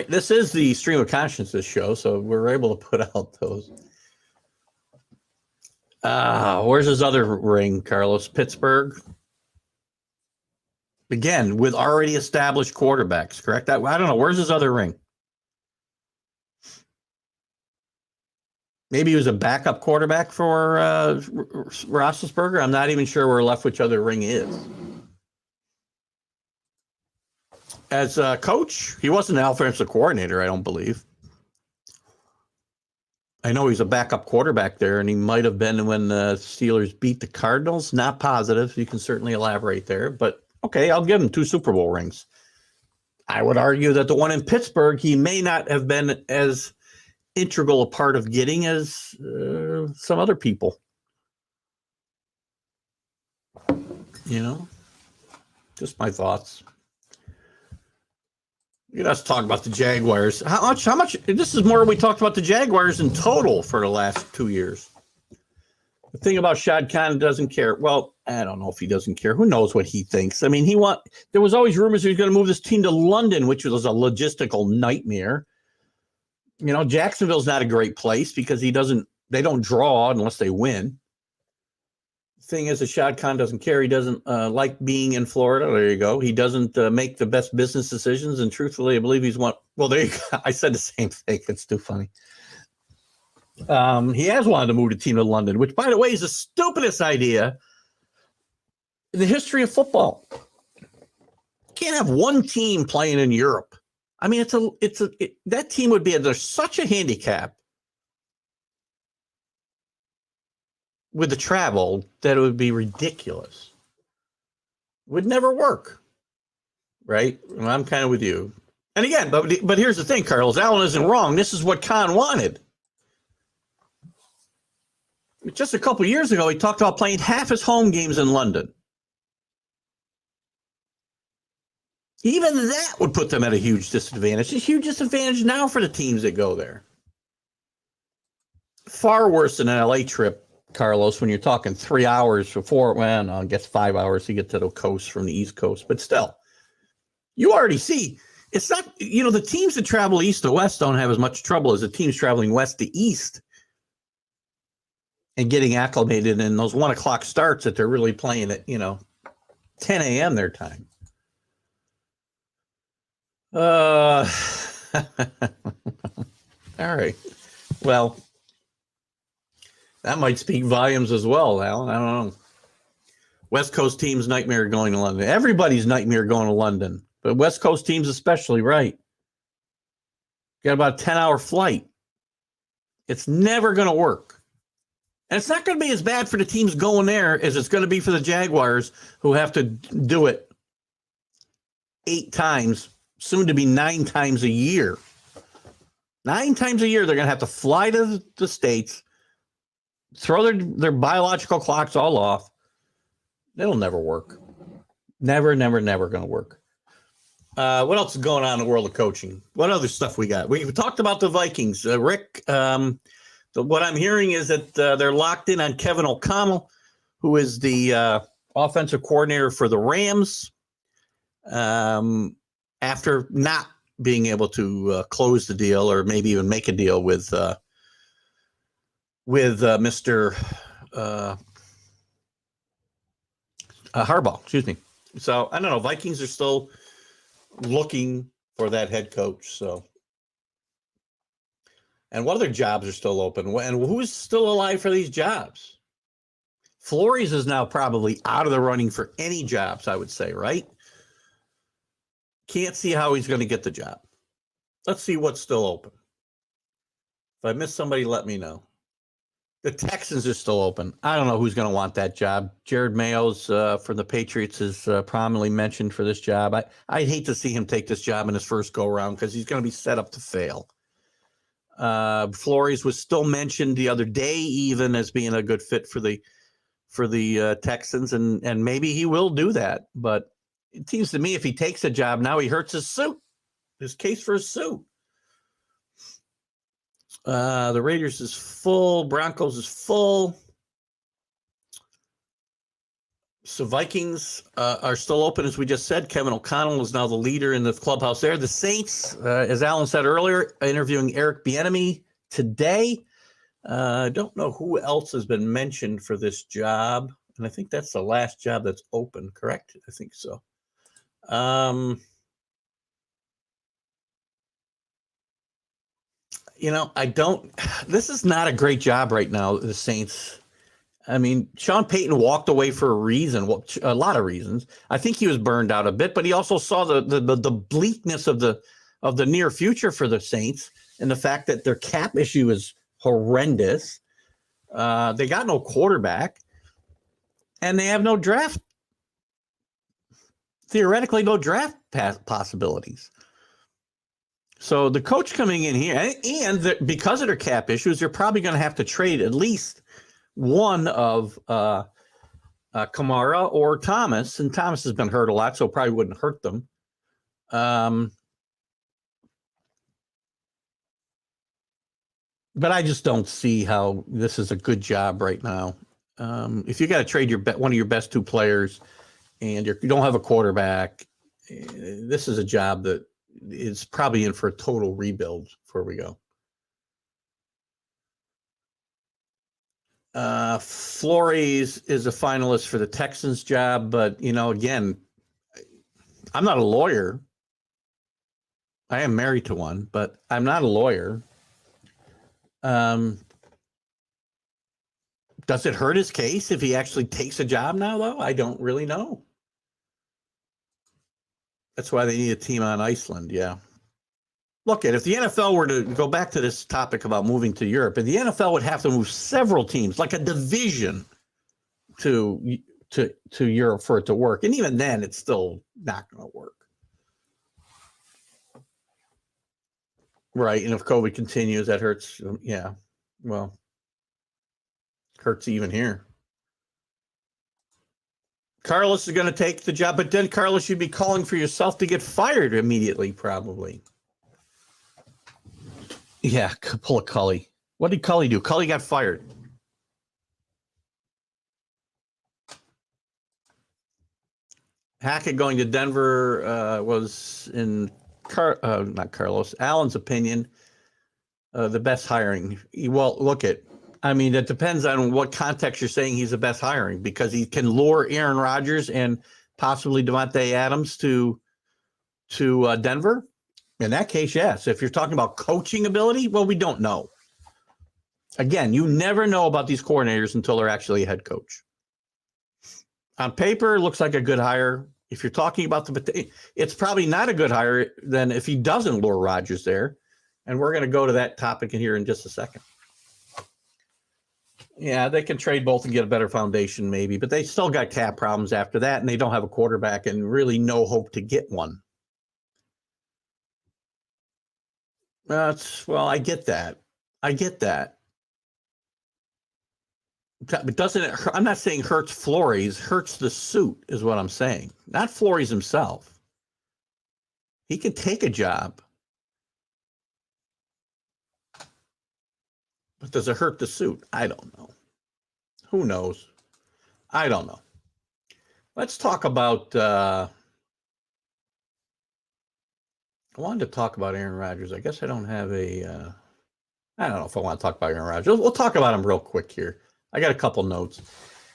this is the Stream of Consciousness show, so we're able to put out those. Where's his other ring, Carlos? Pittsburgh? Again, with already established quarterbacks, correct? I don't know. Where's his other ring? Maybe he was a backup quarterback for Roethlisberger. I'm not even sure where Leftwich other ring is. As a coach, he wasn't an offensive coordinator, I don't believe. I know he's a backup quarterback there, and he might have been when the Steelers beat the Cardinals. Not positive. You can certainly elaborate there, but okay, I'll give him 2 Super Bowl rings. I would argue that the one in Pittsburgh, he may not have been as integral a part of getting as some other people. You know, just my thoughts. Let's talk about the Jaguars. How much, this is more we talked about the Jaguars in total for the last 2 years. The thing about Shad Khan doesn't care. Well, I don't know if he doesn't care. Who knows what he thinks? I mean, there was always rumors he was going to move this team to London, which was a logistical nightmare. You know, Jacksonville's not a great place because they don't draw unless they win. Thing is, Shad Khan doesn't care. He doesn't like being in Florida. There you go. He doesn't make the best business decisions. And truthfully, I believe he's one. Well, there you go. I said the same thing. It's too funny. He has wanted to move the team to London, which, by the way, is the stupidest idea in the history of football. You can't have one team playing in Europe. I mean, that team would be under such a handicap with the travel that it would be ridiculous. It would never work, right? Well, I'm kind of with you. And again, but here's the thing, Carlos. Allen isn't wrong. This is what Khan wanted. Just a couple years ago, he talked about playing half his home games in London. Even that would put them at a huge disadvantage. It's a huge disadvantage now for the teams that go there. Far worse than an LA trip, Carlos, when you're talking 3 hours before, well, no, I guess 5 hours to get to the coast from the East Coast. But still, you already see, it's not, the teams that travel east to west don't have as much trouble as the teams traveling west to east and getting acclimated in those 1 o'clock starts that they're really playing at, 10 a.m. their time. All right. Well, that might speak volumes as well, Alan. I don't know. West Coast teams' nightmare going to London. Everybody's nightmare going to London, but West Coast teams especially, right? Got about a 10-hour flight. It's never going to work. And it's not going to be as bad for the teams going there as it's going to be for the Jaguars, who have to do it 8 times, soon to be 9 times a year. 9 times a year, they're going to have to fly to the States, throw their biological clocks all off. It'll never work. Never going to work. What else is going on in the world of coaching? What other stuff we got? We talked about the Vikings. Rick, what I'm hearing is that they're locked in on Kevin O'Connell, who is the offensive coordinator for the Rams, after not being able to close the deal or maybe even make a deal with Mr. Harbaugh, excuse me. So I don't know. Vikings are still looking for that head coach. So, and what other jobs are still open? And who's still alive for these jobs? Flores is now probably out of the running for any jobs, I would say, right? Can't see how he's going to get the job. Let's see what's still open. If I miss somebody, let me know. The Texans are still open. I don't know who's going to want that job. Jared Mayo's from the Patriots is prominently mentioned for this job. I'd hate to see him take this job in his first go-around because he's going to be set up to fail. Flores was still mentioned the other day even as being a good fit for the Texans, and maybe he will do that. But it seems to me if he takes a job now, he hurts his case for his suit. The Raiders is full. Broncos is full. So Vikings are still open, as we just said. Kevin O'Connell is now the leader in the clubhouse there. The Saints, as Alan said earlier, interviewing Eric Bieniemy today. I don't know who else has been mentioned for this job. And I think that's the last job that's open, correct? I think so. This is not a great job right now, the Saints. I mean, Sean Payton walked away for a reason, a lot of reasons. I think he was burned out a bit, but he also saw the bleakness of the near future for the Saints and the fact that their cap issue is horrendous. They got no quarterback, and they have no draft. Theoretically, no draft possibilities. So the coach coming in here, and because of their cap issues, they're probably going to have to trade at least one of Kamara or Thomas, and Thomas has been hurt a lot, so it probably wouldn't hurt them. But I just don't see how this is a good job right now. If you got to trade one of your best two players, and you don't have a quarterback, this is a job that is probably in for a total rebuild before we go. Flores is a finalist for the Texans job, but, again, I'm not a lawyer. I am married to one, but I'm not a lawyer. Does it hurt his case if he actually takes a job now, though? I don't really know. That's why they need a team on Iceland, yeah. Look, if the NFL were to go back to this topic about moving to Europe, and the NFL would have to move several teams, like a division, to Europe for it to work. And even then, it's still not going to work. Right, and if COVID continues, that hurts. Yeah, well, hurts even here. Carlos is going to take the job, but then, Carlos, you'd be calling for yourself to get fired immediately, probably. Yeah, pull a Cully. What did Cully do? Cully got fired. Hackett going to Denver was, in not Carlos, Allen's opinion, the best hiring. Well, it depends on what context you're saying he's the best hiring, because he can lure Aaron Rodgers and possibly Davante Adams to Denver. In that case, yes. If you're talking about coaching ability, well, we don't know. Again, you never know about these coordinators until they're actually a head coach. On paper, it looks like a good hire. If you're talking about it's probably not a good hire than if he doesn't lure Rodgers there. And we're going to go to that topic in here in just a second. Yeah, they can trade both and get a better foundation maybe, but they still got cap problems after that, and they don't have a quarterback and really no hope to get one. I get that. But doesn't it hurt? I'm not saying hurts Flores, hurts the suit is what I'm saying. Not Flores himself. He can take a job. But does it hurt the suit? I don't know. Who knows? I don't know. Let's talk about I wanted to talk about Aaron Rodgers. I guess I don't have I don't know if I want to talk about Aaron Rodgers. We'll talk about him real quick here. I got a couple notes.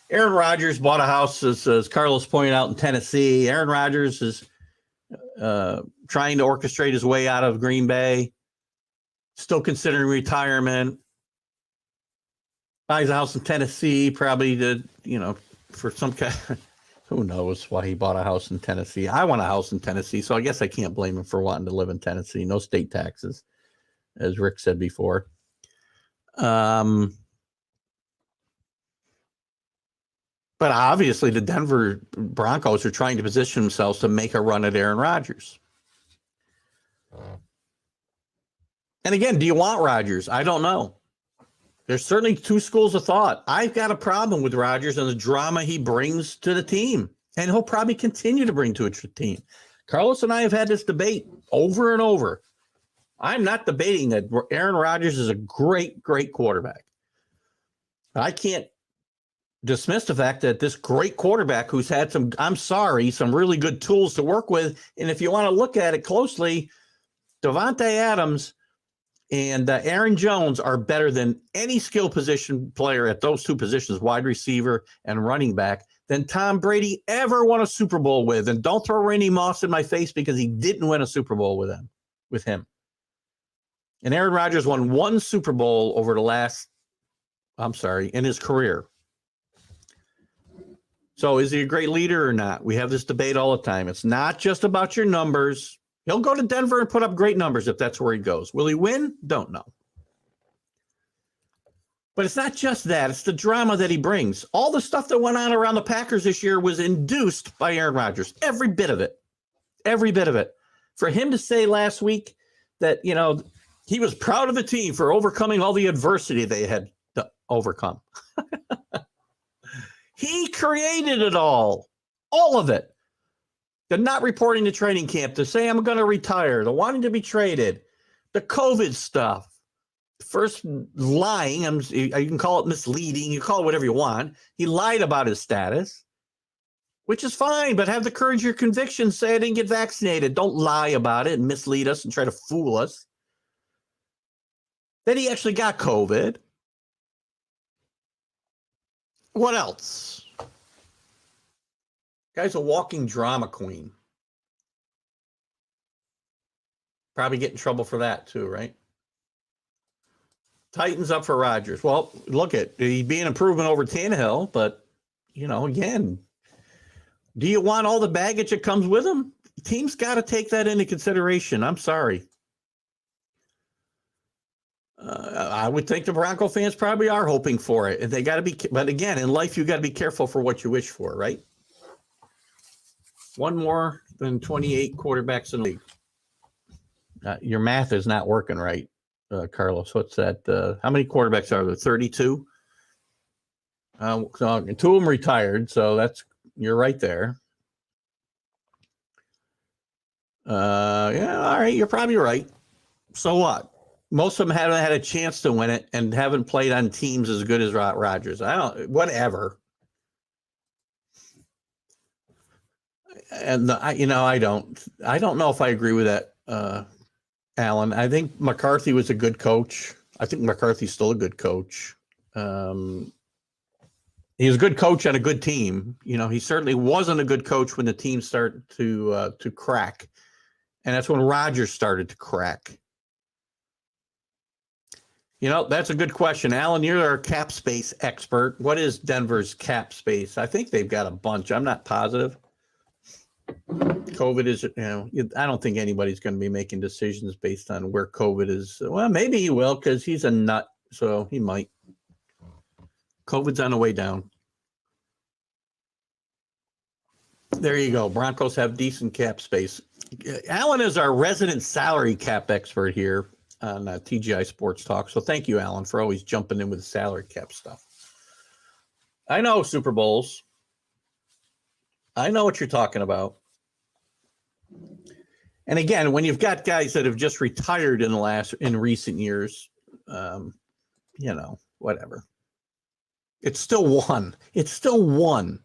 Aaron Rodgers bought a house, as Carlos pointed out, in Tennessee. Aaron Rodgers is trying to orchestrate his way out of Green Bay, still considering retirement. Buys a house in Tennessee, probably for some kind. Who knows why he bought a house in Tennessee? I want a house in Tennessee, so I guess I can't blame him for wanting to live in Tennessee. No state taxes, as Rick said before. But obviously the Denver Broncos are trying to position themselves to make a run at Aaron Rodgers. And again, do you want Rodgers? I don't know. There's certainly two schools of thought. I've got a problem with Rodgers and the drama he brings to the team, and he'll probably continue to bring to a team. Carlos and I have had this debate over and over. I'm not debating that Aaron Rodgers is a great, great quarterback. I can't dismiss the fact that this great quarterback who's had some really good tools to work with, and if you want to look at it closely, Davante Adams and Aaron Jones are better than any skill position player at those two positions, wide receiver and running back, than Tom Brady ever won a Super Bowl with. And don't throw Randy Moss in my face because he didn't win a Super Bowl with him. And Aaron Rodgers won one Super Bowl in his career. So is he a great leader or not? We have this debate all the time. It's not just about your numbers. He'll go to Denver and put up great numbers if that's where he goes. Will he win? Don't know. But it's not just that. It's the drama that he brings. All the stuff that went on around the Packers this year was induced by Aaron Rodgers. Every bit of it. Every bit of it. For him to say last week that, he was proud of the team for overcoming all the adversity they had to overcome. He created it all of it. The not reporting to training camp, to say I'm going to retire, the wanting to be traded, the COVID stuff. First lying, you can call it misleading, you call it whatever you want. He lied about his status, which is fine, but have the courage of your convictions. Say I didn't get vaccinated. Don't lie about it and mislead us and try to fool us. Then he actually got COVID. What else? Guy's a walking drama queen. Probably get in trouble for that too, right? Titans up for Rodgers. Well, look he'd be an improvement over Tannehill, but, again, do you want all the baggage that comes with him? Team's got to take that into consideration. I'm sorry. I would think the Bronco fans probably are hoping for it. They got to be, but again, in life, you got to be careful for what you wish for, right? One more than 28 quarterbacks in the league. Your math is not working right. Carlos, what's that? How many quarterbacks are there? 32. So 2 of them retired, so you're right there. Yeah, all right, you're probably right. So what? Most of them haven't had a chance to win it and haven't played on teams as good as Rodgers. Whatever. And I don't know if I agree with that. Alan, I think McCarthy was a good coach. I think McCarthy's still a good coach. He was a good coach on a good team. He certainly wasn't a good coach when the team started to crack. And that's when Rodgers started to crack. That's a good question. Alan, you're our cap space expert. What is Denver's cap space? I think they've got a bunch. I'm not positive. COVID is, I don't think anybody's going to be making decisions based on where COVID is. Well, maybe he will because he's a nut, so he might. COVID's on the way down. There you go. Broncos have decent cap space. Alan is our resident salary cap expert here on TGI Sports Talk. So thank you, Alan, for always jumping in with the salary cap stuff. I know Super Bowls. I know what you're talking about. And again, when you've got guys that have just retired in recent years, whatever. It's still one. It's still one.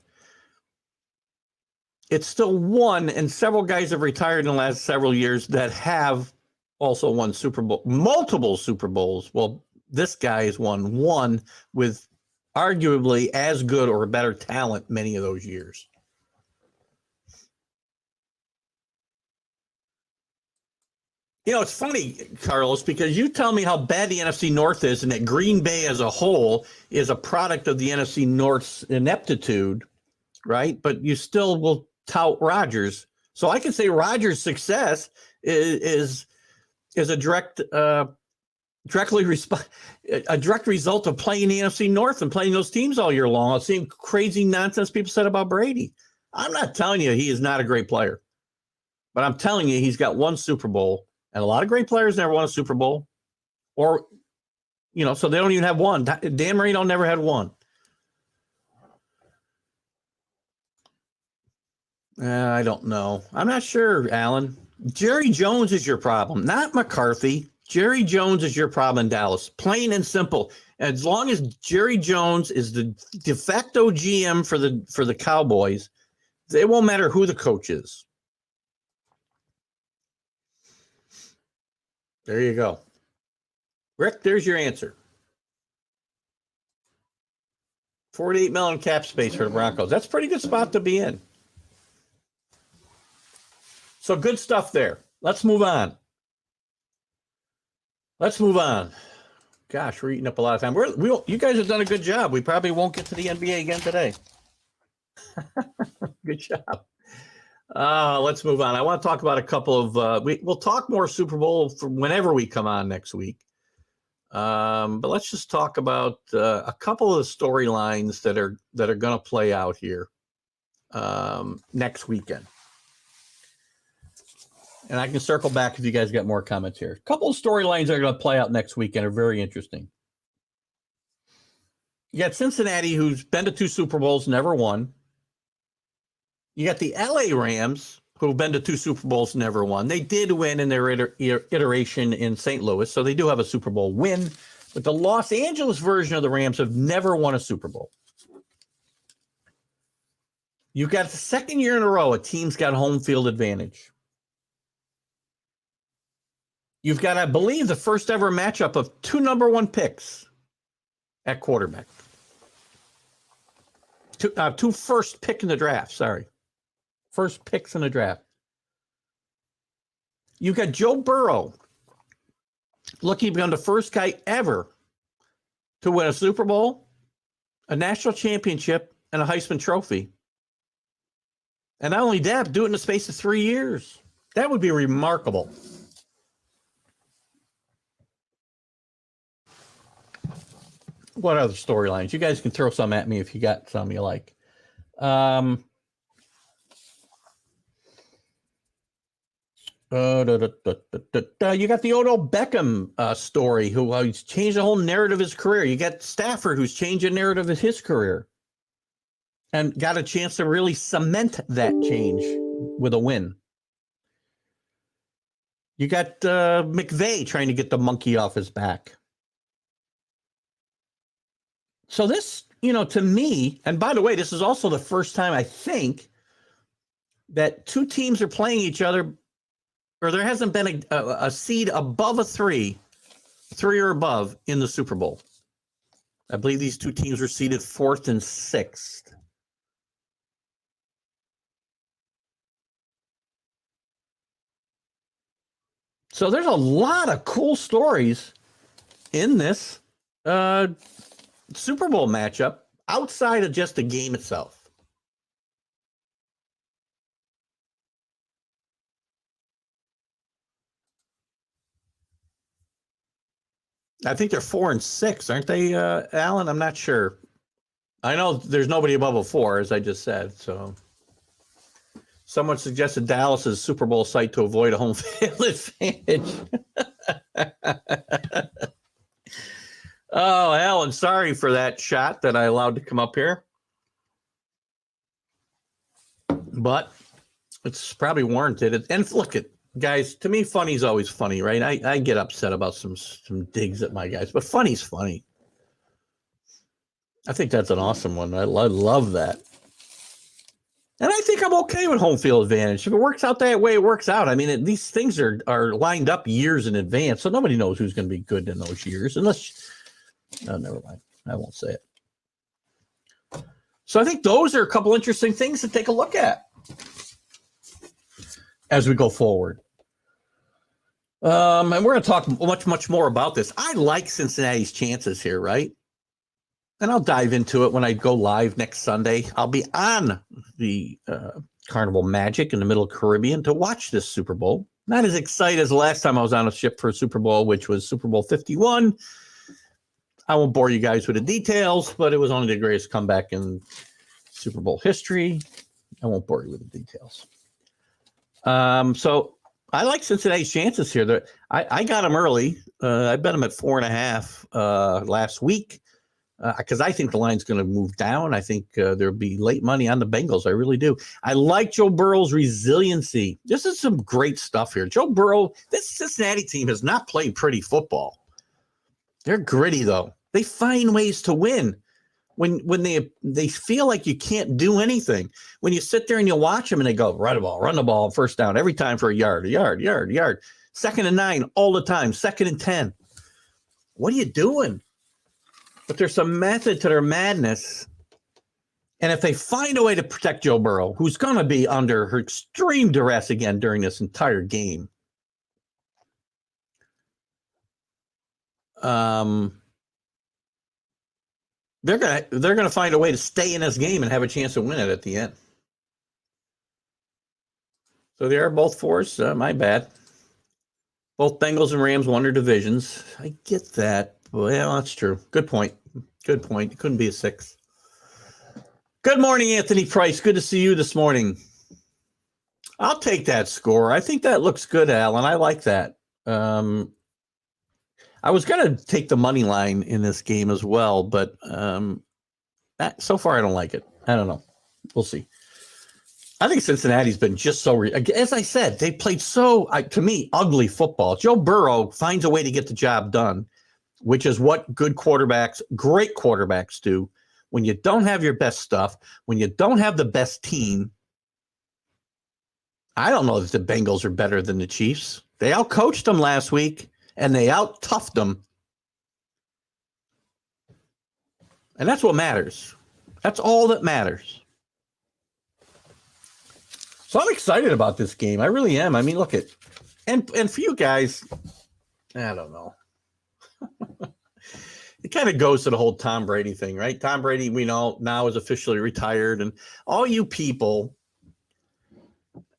It's still one, and several guys have retired in the last several years that have also won Super Bowl, multiple Super Bowls. Well, this guy has won one with arguably as good or better talent many of those years. It's funny, Carlos, because you tell me how bad the NFC North is and that Green Bay as a whole is a product of the NFC North's ineptitude, right? But you still will tout Rodgers. So I can say Rodgers' success is a direct result of playing the NFC North and playing those teams all year long. The same crazy nonsense people said about Brady. I'm not telling you he is not a great player, but I'm telling you he's got one Super Bowl. And a lot of great players never won a Super Bowl so they don't even have one. Dan Marino never had one. I don't know. I'm not sure, Alan. Jerry Jones is your problem, not McCarthy. Jerry Jones is your problem in Dallas, plain and simple. As long as Jerry Jones is the de facto GM for the Cowboys, it won't matter who the coach is. There you go. Rick, there's your answer. $48 million cap space for the Broncos. That's a pretty good spot to be in. So good stuff there. Let's move on. Gosh, we're eating up a lot of time. You guys have done a good job. We probably won't get to the NBA again today. Good job. Let's move on. I want to talk about a couple of we'll talk more Super Bowl for whenever we come on next week. But let's just talk about a couple of the storylines that are going to play out here next weekend. And I can circle back if you guys got more comments here. A couple of storylines that are going to play out next weekend are very interesting. You got Cincinnati, who's been to 2 Super Bowls, never won. You got the LA Rams, who've been to 2 Super Bowls, never won. They did win in their iteration in St. Louis, so they do have a Super Bowl win. But the Los Angeles version of the Rams have never won a Super Bowl. You've got the second year in a row a team's got home field advantage. You've got, I believe, the first ever matchup of 2 number 1 picks at quarterback. 2 first pick in the draft, sorry. First picks in the draft. You've got Joe Burrow looking to become the first guy ever to win a Super Bowl, a national championship, and a Heisman Trophy. And not only that, do it in the space of 3 years. That would be remarkable. What other storylines? You guys can throw some at me if you got some you like. You got the Odell Beckham story, who's changed the whole narrative of his career. You got Stafford, who's changed the narrative of his career and got a chance to really cement that change with a win. You got McVay trying to get the monkey off his back. So this, to me, and by the way, this is also the first time I think that 2 teams are playing each other, or there hasn't been a seed above a 3 or above in the Super Bowl. I believe these 2 teams were seeded 4th and 6th. So there's a lot of cool stories in this Super Bowl matchup outside of just the game itself. I think they're 4 and 6, aren't they, Alan? I'm not sure. I know there's nobody above a 4, as I just said. So, someone suggested Dallas's Super Bowl site to avoid a home field advantage. Oh, Alan, sorry for that shot that I allowed to come up here. But it's probably warranted. And look at, guys, to me, funny's always funny, right? I get upset about some digs at my guys, but funny's funny. I think that's an awesome one. I love that. And I think I'm okay with home field advantage. If it works out that way, it works out. I mean, these things are lined up years in advance, so nobody knows who's going to be good in those years. Oh, never mind. I won't say it. So I think those are a couple interesting things to take a look at as we go forward. And we're going to talk much more about this. I like Cincinnati's chances here, right? And I'll dive into it when I go live next Sunday. I'll be on the Carnival Magic in the Middle Caribbean to watch this Super Bowl. Not as excited as the last time I was on a ship for a Super Bowl, which was Super Bowl 51. I won't bore you guys with the details, but it was only the greatest comeback in Super Bowl history. I won't bore you with the details. So I like Cincinnati's chances here. I got them early. I bet them at 4.5 last week because I think the line's going to move down. I think there'll be late money on the Bengals. I really do. I like Joe Burrow's resiliency. This is some great stuff here. Joe Burrow, this Cincinnati team has not played pretty football. They're gritty, though. They find ways to win when they feel like you can't do anything. When you sit there and you watch them and they go, run the ball, first down, every time for a yard. 2nd and 9 all the time, 2nd and 10. What are you doing? But there's some method to their madness. And if they find a way to protect Joe Burrow, who's going to be under her extreme duress again during this entire game, they're gonna find a way to stay in this game and have a chance to win it at the end. So they are both 4s. My bad. Both Bengals and Rams won their divisions. I get that, Well, yeah, that's true. Good point. Good point. It couldn't be a 6. Good morning, Anthony Price. Good to see you this morning. I'll take that score. I think that looks good, Alan. I like that. I was going to take the money line in this game as well, but so far I don't like it. I don't know. We'll see. I think Cincinnati's been just so, as I said, they played so, to me, ugly football. Joe Burrow finds a way to get the job done, which is what good quarterbacks, great quarterbacks do. When you don't have your best stuff, when you don't have the best team, I don't know if the Bengals are better than the Chiefs. They out-coached them last week, and they out-toughed them. And that's what matters. That's all that matters. So I'm excited about this game. I really am. I mean, look at, and for you guys, I don't know. It kind of goes to the whole Tom Brady thing, right? Tom Brady, we know now is officially retired, and all you people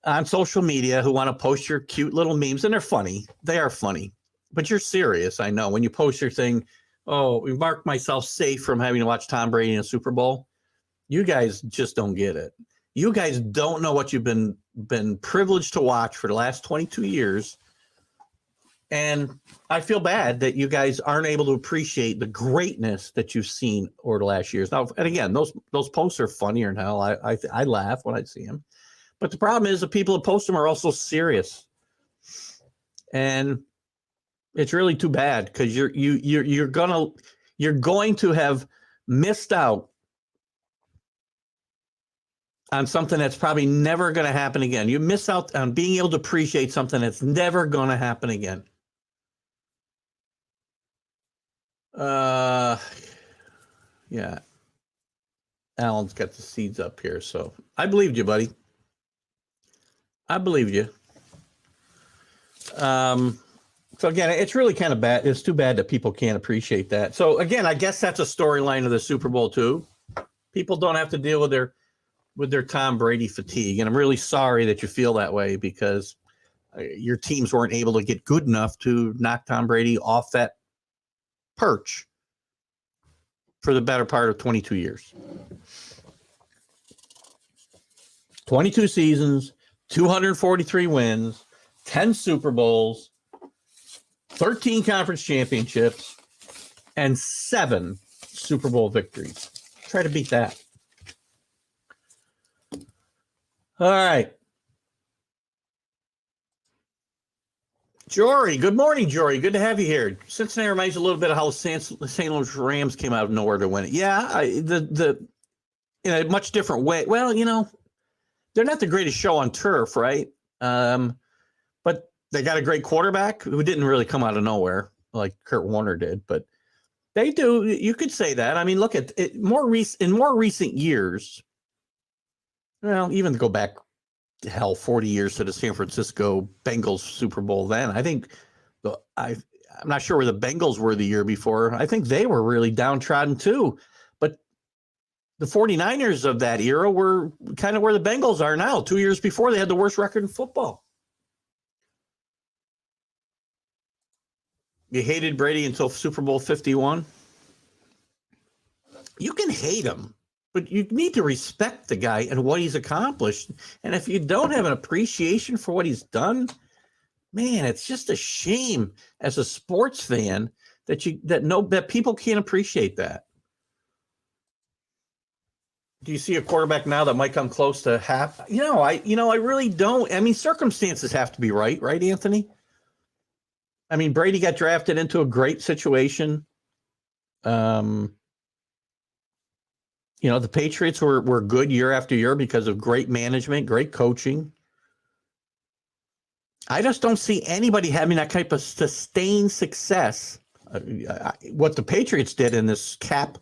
on social media who want to post your cute little memes, and they're funny. They are funny, but you're serious. I know when you post your thing, oh, we mark myself safe from having to watch Tom Brady in a Super Bowl. You guys just don't get it. You guys don't know what you've been privileged to watch for the last 22 years. And I feel bad that you guys aren't able to appreciate the greatness that you've seen over the last years. Now, and again, those posts are funnier than hell. I laugh when I see them. But the problem is the people that post them are also serious. And it's really too bad because you're going to have missed out on something that's probably never going to happen again. You miss out on being able to appreciate something that's never going to happen again. Yeah. Alan's got the seeds up here, so I believed you, buddy. I believed you. So again, it's really kind of bad. It's too bad that people can't appreciate that. So again, I guess that's a storyline of the Super Bowl too. People don't have to deal with their Tom Brady fatigue, and I'm really sorry that you feel that way because your teams weren't able to get good enough to knock Tom Brady off that perch for the better part of 22 years. 22 seasons, 243 wins, 10 Super Bowls, 13 conference championships, and 7 Super Bowl victories. Try to beat that. All right. Jory, good morning, Jory. Good to have you here. Cincinnati reminds you a little bit of how the St. Louis Rams came out of nowhere to win it. Yeah, in a much different way. Well, they're not the greatest show on turf, right? But they got a great quarterback who didn't really come out of nowhere like Kurt Warner did. But they do. You could say that. I mean, look at it. In more recent years. Well, even go back. 40 years to the San Francisco Bengals Super Bowl then. I think I'm not sure where the Bengals were the year before. I think they were really downtrodden too. But the 49ers of that era were kind of where the Bengals are now. 2 years before, they had the worst record in football. You hated Brady until Super Bowl 51. You can hate him. But you need to respect the guy and what he's accomplished. And if you don't have an appreciation for what he's done, man, it's just a shame as a sports fan that people can't appreciate that. Do you see a quarterback now that might come close to half? I really don't. I mean, circumstances have to be right, Anthony? I mean, Brady got drafted into a great situation. The Patriots were good year after year because of great management, great coaching. I just don't see anybody having that type of sustained success. What the Patriots did in this cap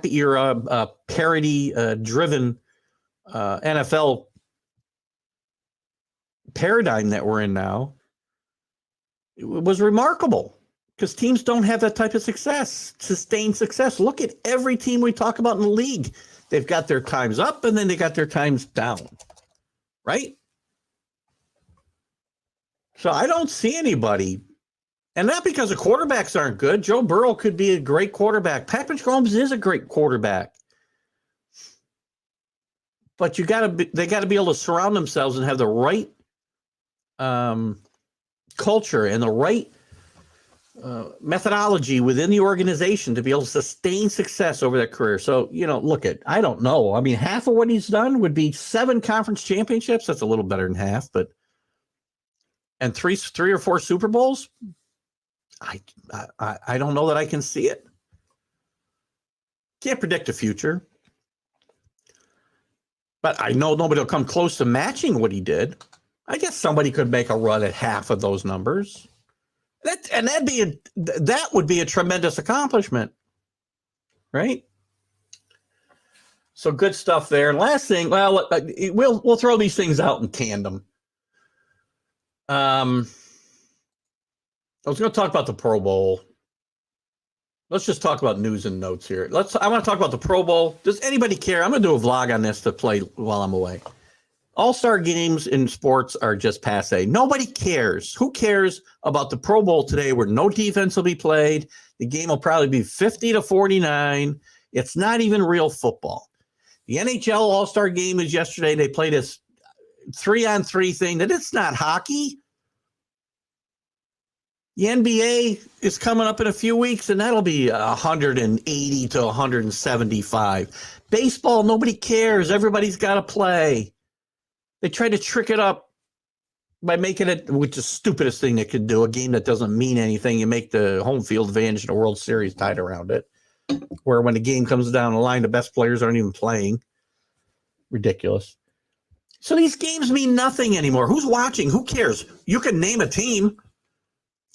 era, parity-driven NFL paradigm that we're in now, it was remarkable. Because teams don't have that type of sustained success. Look at every team we talk about in the league. They've got their times up and then they got their times down, right? So I don't see anybody And not because the quarterbacks aren't good. Joe Burrow could be a great quarterback. Patrick Mahomes is a great quarterback. But they got to be able to surround themselves and have the right culture and the right methodology within the organization to be able to sustain success over their career. So, I don't know. I mean, half of what he's done would be 7 conference championships. That's a little better than half, and three or 4 Super Bowls. I don't know that I can see it. Can't predict the future. But I know nobody will come close to matching what he did. I guess somebody could make a run at half of those numbers. That would be a tremendous accomplishment, right? So good stuff there. And last thing, we'll throw these things out in tandem. I was going to talk about the Pro Bowl. Let's just talk about news and notes here. I want to talk about the Pro Bowl. Does anybody care? I'm going to do a vlog on this to play while I'm away. All-star games in sports are just passe. Nobody cares. Who cares about the Pro Bowl today where no defense will be played? The game will probably be 50-49. It's not even real football. The NHL All-Star game is yesterday. They played this 3-on-3 thing. That it's not hockey. The NBA is coming up in a few weeks, and that'll be 180 to 175. Baseball, nobody cares. Everybody's got to play. They try to trick it up by making it, which is the stupidest thing they could do, a game that doesn't mean anything. You make the home field advantage in a World Series tied around it, where when the game comes down the line, the best players aren't even playing. Ridiculous. So these games mean nothing anymore. Who's watching? Who cares? You can name a team.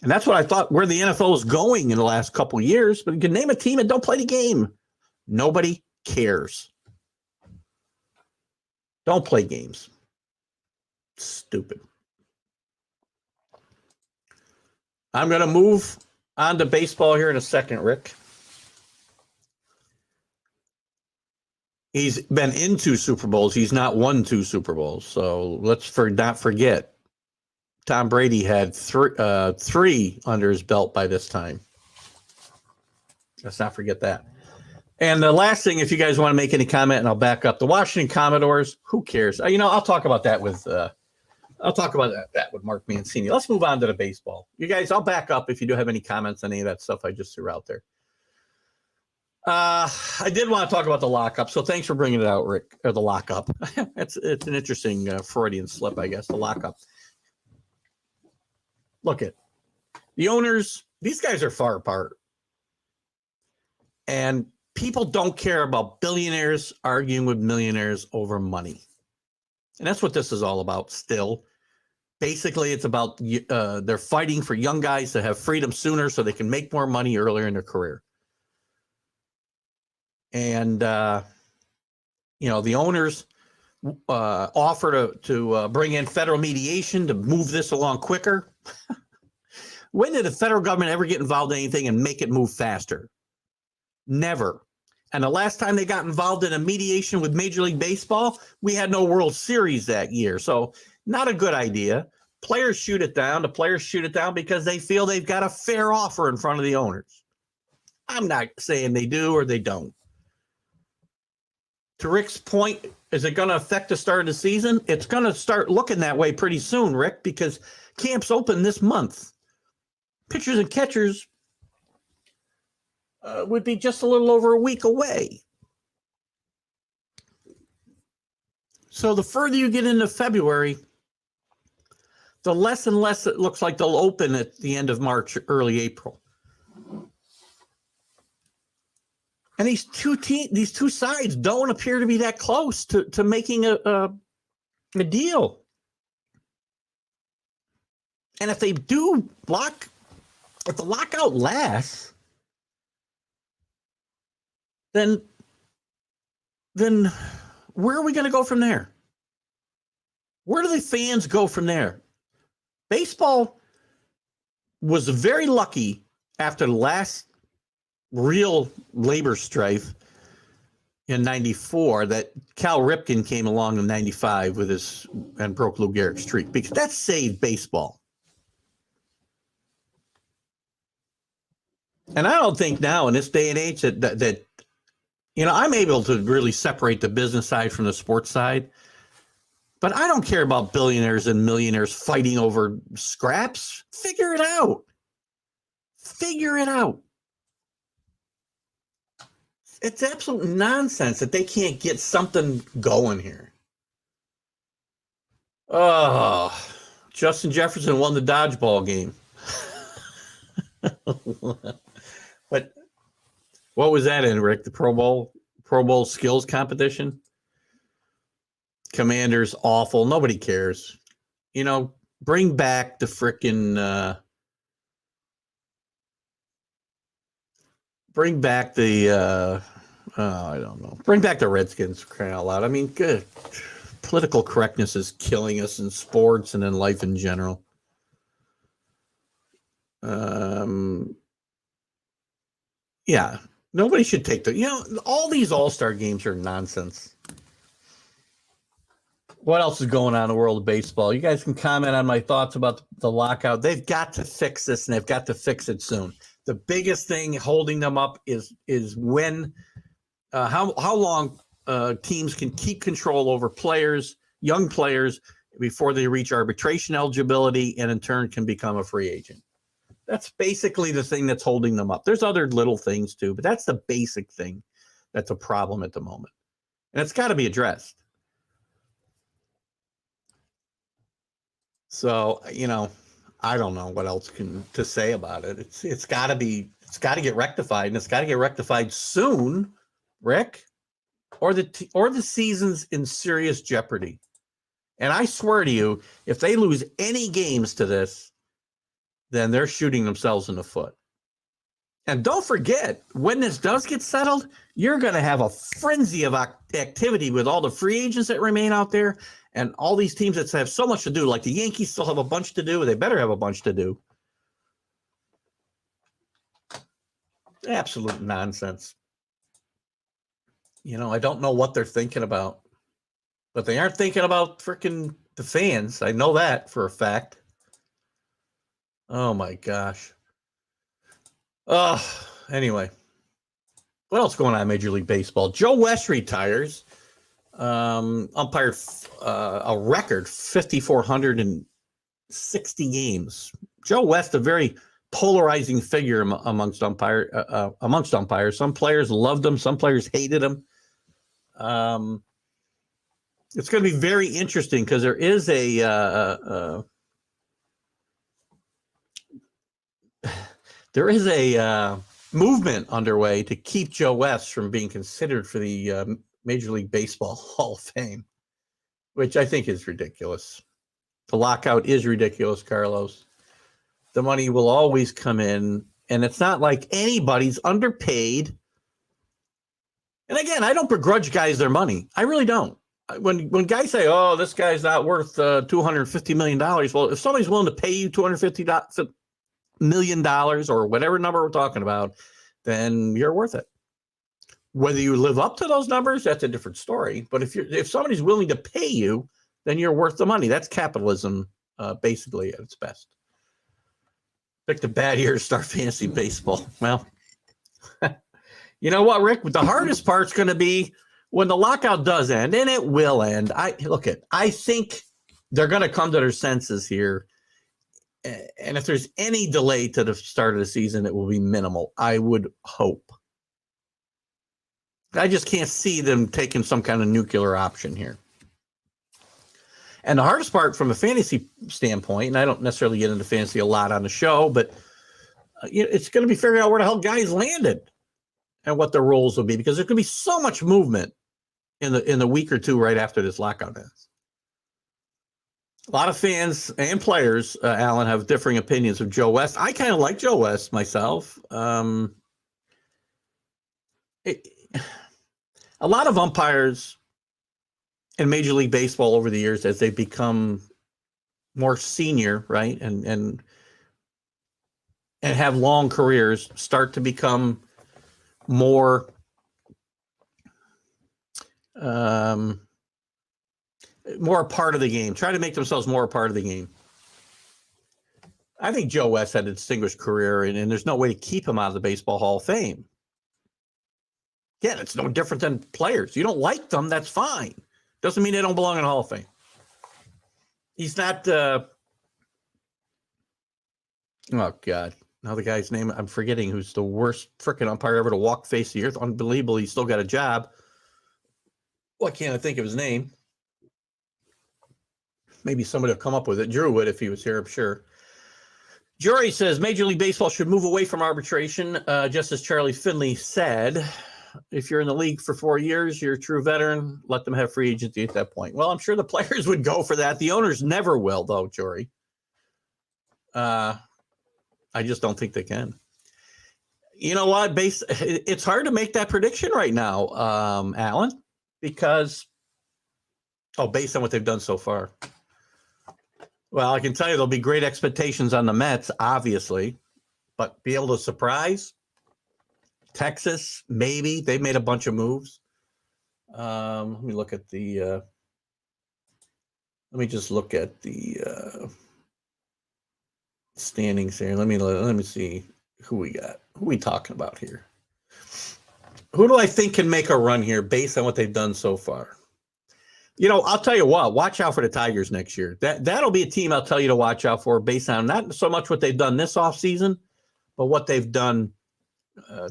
And that's what I thought where the NFL is going in the last couple of years. But you can name a team and don't play the game. Nobody cares. Don't play games. Stupid. I'm going to move on to baseball here in a second, Rick. He's been in 2 Super Bowls. He's not won 2 Super Bowls. So let's not forget. Tom Brady had 3 under his belt by this time. Let's not forget that. And the last thing, if you guys want to make any comment, and I'll back up, the Washington Commodores. Who cares? I'll talk about that with Mark Mancini. Let's move on to the baseball. You guys, I'll back up if you do have any comments on any of that stuff I just threw out there. I did want to talk about the lockup, so thanks for bringing it out, Rick. Or the lockup. it's an interesting Freudian slip, I guess. The lockup. Look at the owners. These guys are far apart. And people don't care about billionaires arguing with millionaires over money. And that's what this is all about still. Basically, it's about they're fighting for young guys to have freedom sooner so they can make more money earlier in their career. And, the owners offer to bring in federal mediation to move this along quicker. When did the federal government ever get involved in anything and make it move faster? Never. And the last time they got involved in a mediation with Major League Baseball, we had no World Series that year. So not a good idea. Players shoot it down. The players shoot it down because they feel they've got a fair offer in front of the owners. I'm not saying they do or they don't. To Rick's point, is it going to affect the start of the season? It's going to start looking that way pretty soon, Rick, because camps open this month. Pitchers and catchers would be just a little over a week away. So the further you get into February, the less and less it looks like they'll open at the end of March, early April. And these two sides don't appear to be that close to making a deal. And if they do if the lockout lasts, then where are we going to go from there? Where do the fans go from there? Baseball was very lucky after the last real labor strife in 94 that Cal Ripken came along in 95 and broke Lou Gehrig's streak, because that saved baseball. And I don't think now in this day and age that I'm able to really separate the business side from the sports side. But I don't care about billionaires and millionaires fighting over scraps. Figure it out. Figure it out. It's absolute nonsense that they can't get something going here. Oh, Justin Jefferson won the dodgeball game. But what was that in, Rick? The Pro Bowl skills competition? Commanders awful. Nobody cares. Bring back the frickin' bring back the I don't know. Bring back the Redskins, for crying out loud. I mean, good. Political correctness is killing us in sports and in life in general. Yeah, nobody should take all these all-star games are nonsense. What else is going on in the world of baseball? You guys can comment on my thoughts about the lockout. They've got to fix this, and they've got to fix it soon. The biggest thing holding them up is when how long teams can keep control over young players, before they reach arbitration eligibility and in turn can become a free agent. That's basically the thing that's holding them up. There's other little things too, but that's the basic thing that's a problem at the moment. And it's got to be addressed. So, I don't know what else to say about it. It's got to get rectified, and it's got to get rectified soon, Rick, or the season's in serious jeopardy. And I swear to you, if they lose any games to this, then they're shooting themselves in the foot. And don't forget, when this does get settled, you're going to have a frenzy of activity with all the free agents that remain out there and all these teams that have so much to do. Like the Yankees still have a bunch to do. They better have a bunch to do. Absolute nonsense. I don't know what they're thinking about. But they aren't thinking about freaking the fans. I know that for a fact. Oh, my gosh. Anyway. What else going on in Major League Baseball? Joe West retires. Umpired a record 5,460 games. Joe West, a very polarizing figure amongst umpires. Some players loved him. Some players hated him. It's going to be very interesting because there is a movement underway to keep Joe West from being considered for the Major League Baseball Hall of Fame, which I think is ridiculous. The lockout is ridiculous, Carlos. The money will always come in, and it's not like anybody's underpaid. And again, I don't begrudge guys their money. I really don't. When guys say, "Oh, this guy's not worth $250 million," well, if somebody's willing to pay you $250 million or whatever number we're talking about, then you're worth it. Whether you live up to those numbers, that's a different story. But if somebody's willing to pay you, then you're worth the money. That's capitalism, basically at its best. Pick the bad year to start fantasy baseball. Well, you know what, Rick? The hardest part's going to be when the lockout does end, and it will end. I think they're going to come to their senses here. And if there's any delay to the start of the season, it will be minimal. I would hope. I just can't see them taking some kind of nuclear option here. And the hardest part from a fantasy standpoint, and I don't necessarily get into fantasy a lot on the show, but it's going to be figuring out where the hell guys landed and what the rules will be, because there's going to be so much movement in the week or two right after this lockout ends. A lot of fans and players, Alan, have differing opinions of Joe West. I kind of like Joe West myself. A lot of umpires in Major League Baseball over the years, as they become more senior, right, and have long careers, start to become more more a part of the game, try to make themselves more a part of the game. I think Joe West had a distinguished career, and there's no way to keep him out of the Baseball Hall of Fame. Yeah, it's no different than players. You don't like them, that's fine. Doesn't mean they don't belong in the Hall of Fame. He's not. Oh God! Now the guy's name I'm forgetting. Who's the worst freaking umpire ever to walk face the earth? Unbelievable. He's still got a job. Why can't I think of his name? Maybe somebody will come up with it. Drew would if he was here, I'm sure. Jory says Major League Baseball should move away from arbitration, just as Charlie Finley said. If you're in the league for 4 years, you're a true veteran. Let them have free agency at that point. Well, I'm sure the players would go for that. The owners never will, though, Jory. I just don't think they can. You know what? It's hard to make that prediction right now, Alan, because based on what they've done so far. Well, I can tell you there'll be great expectations on the Mets, obviously, but be able to surprise Texas, maybe. They made a bunch of moves. Let me look at the. Let me just look at the standings here. Let me see who we got. Who are we talking about here? Who do I think can make a run here based on what they've done so far? You know, I'll tell you what, watch out for the Tigers next year. That'll be a team I'll tell you to watch out for based on not so much what they've done this offseason, but what they've done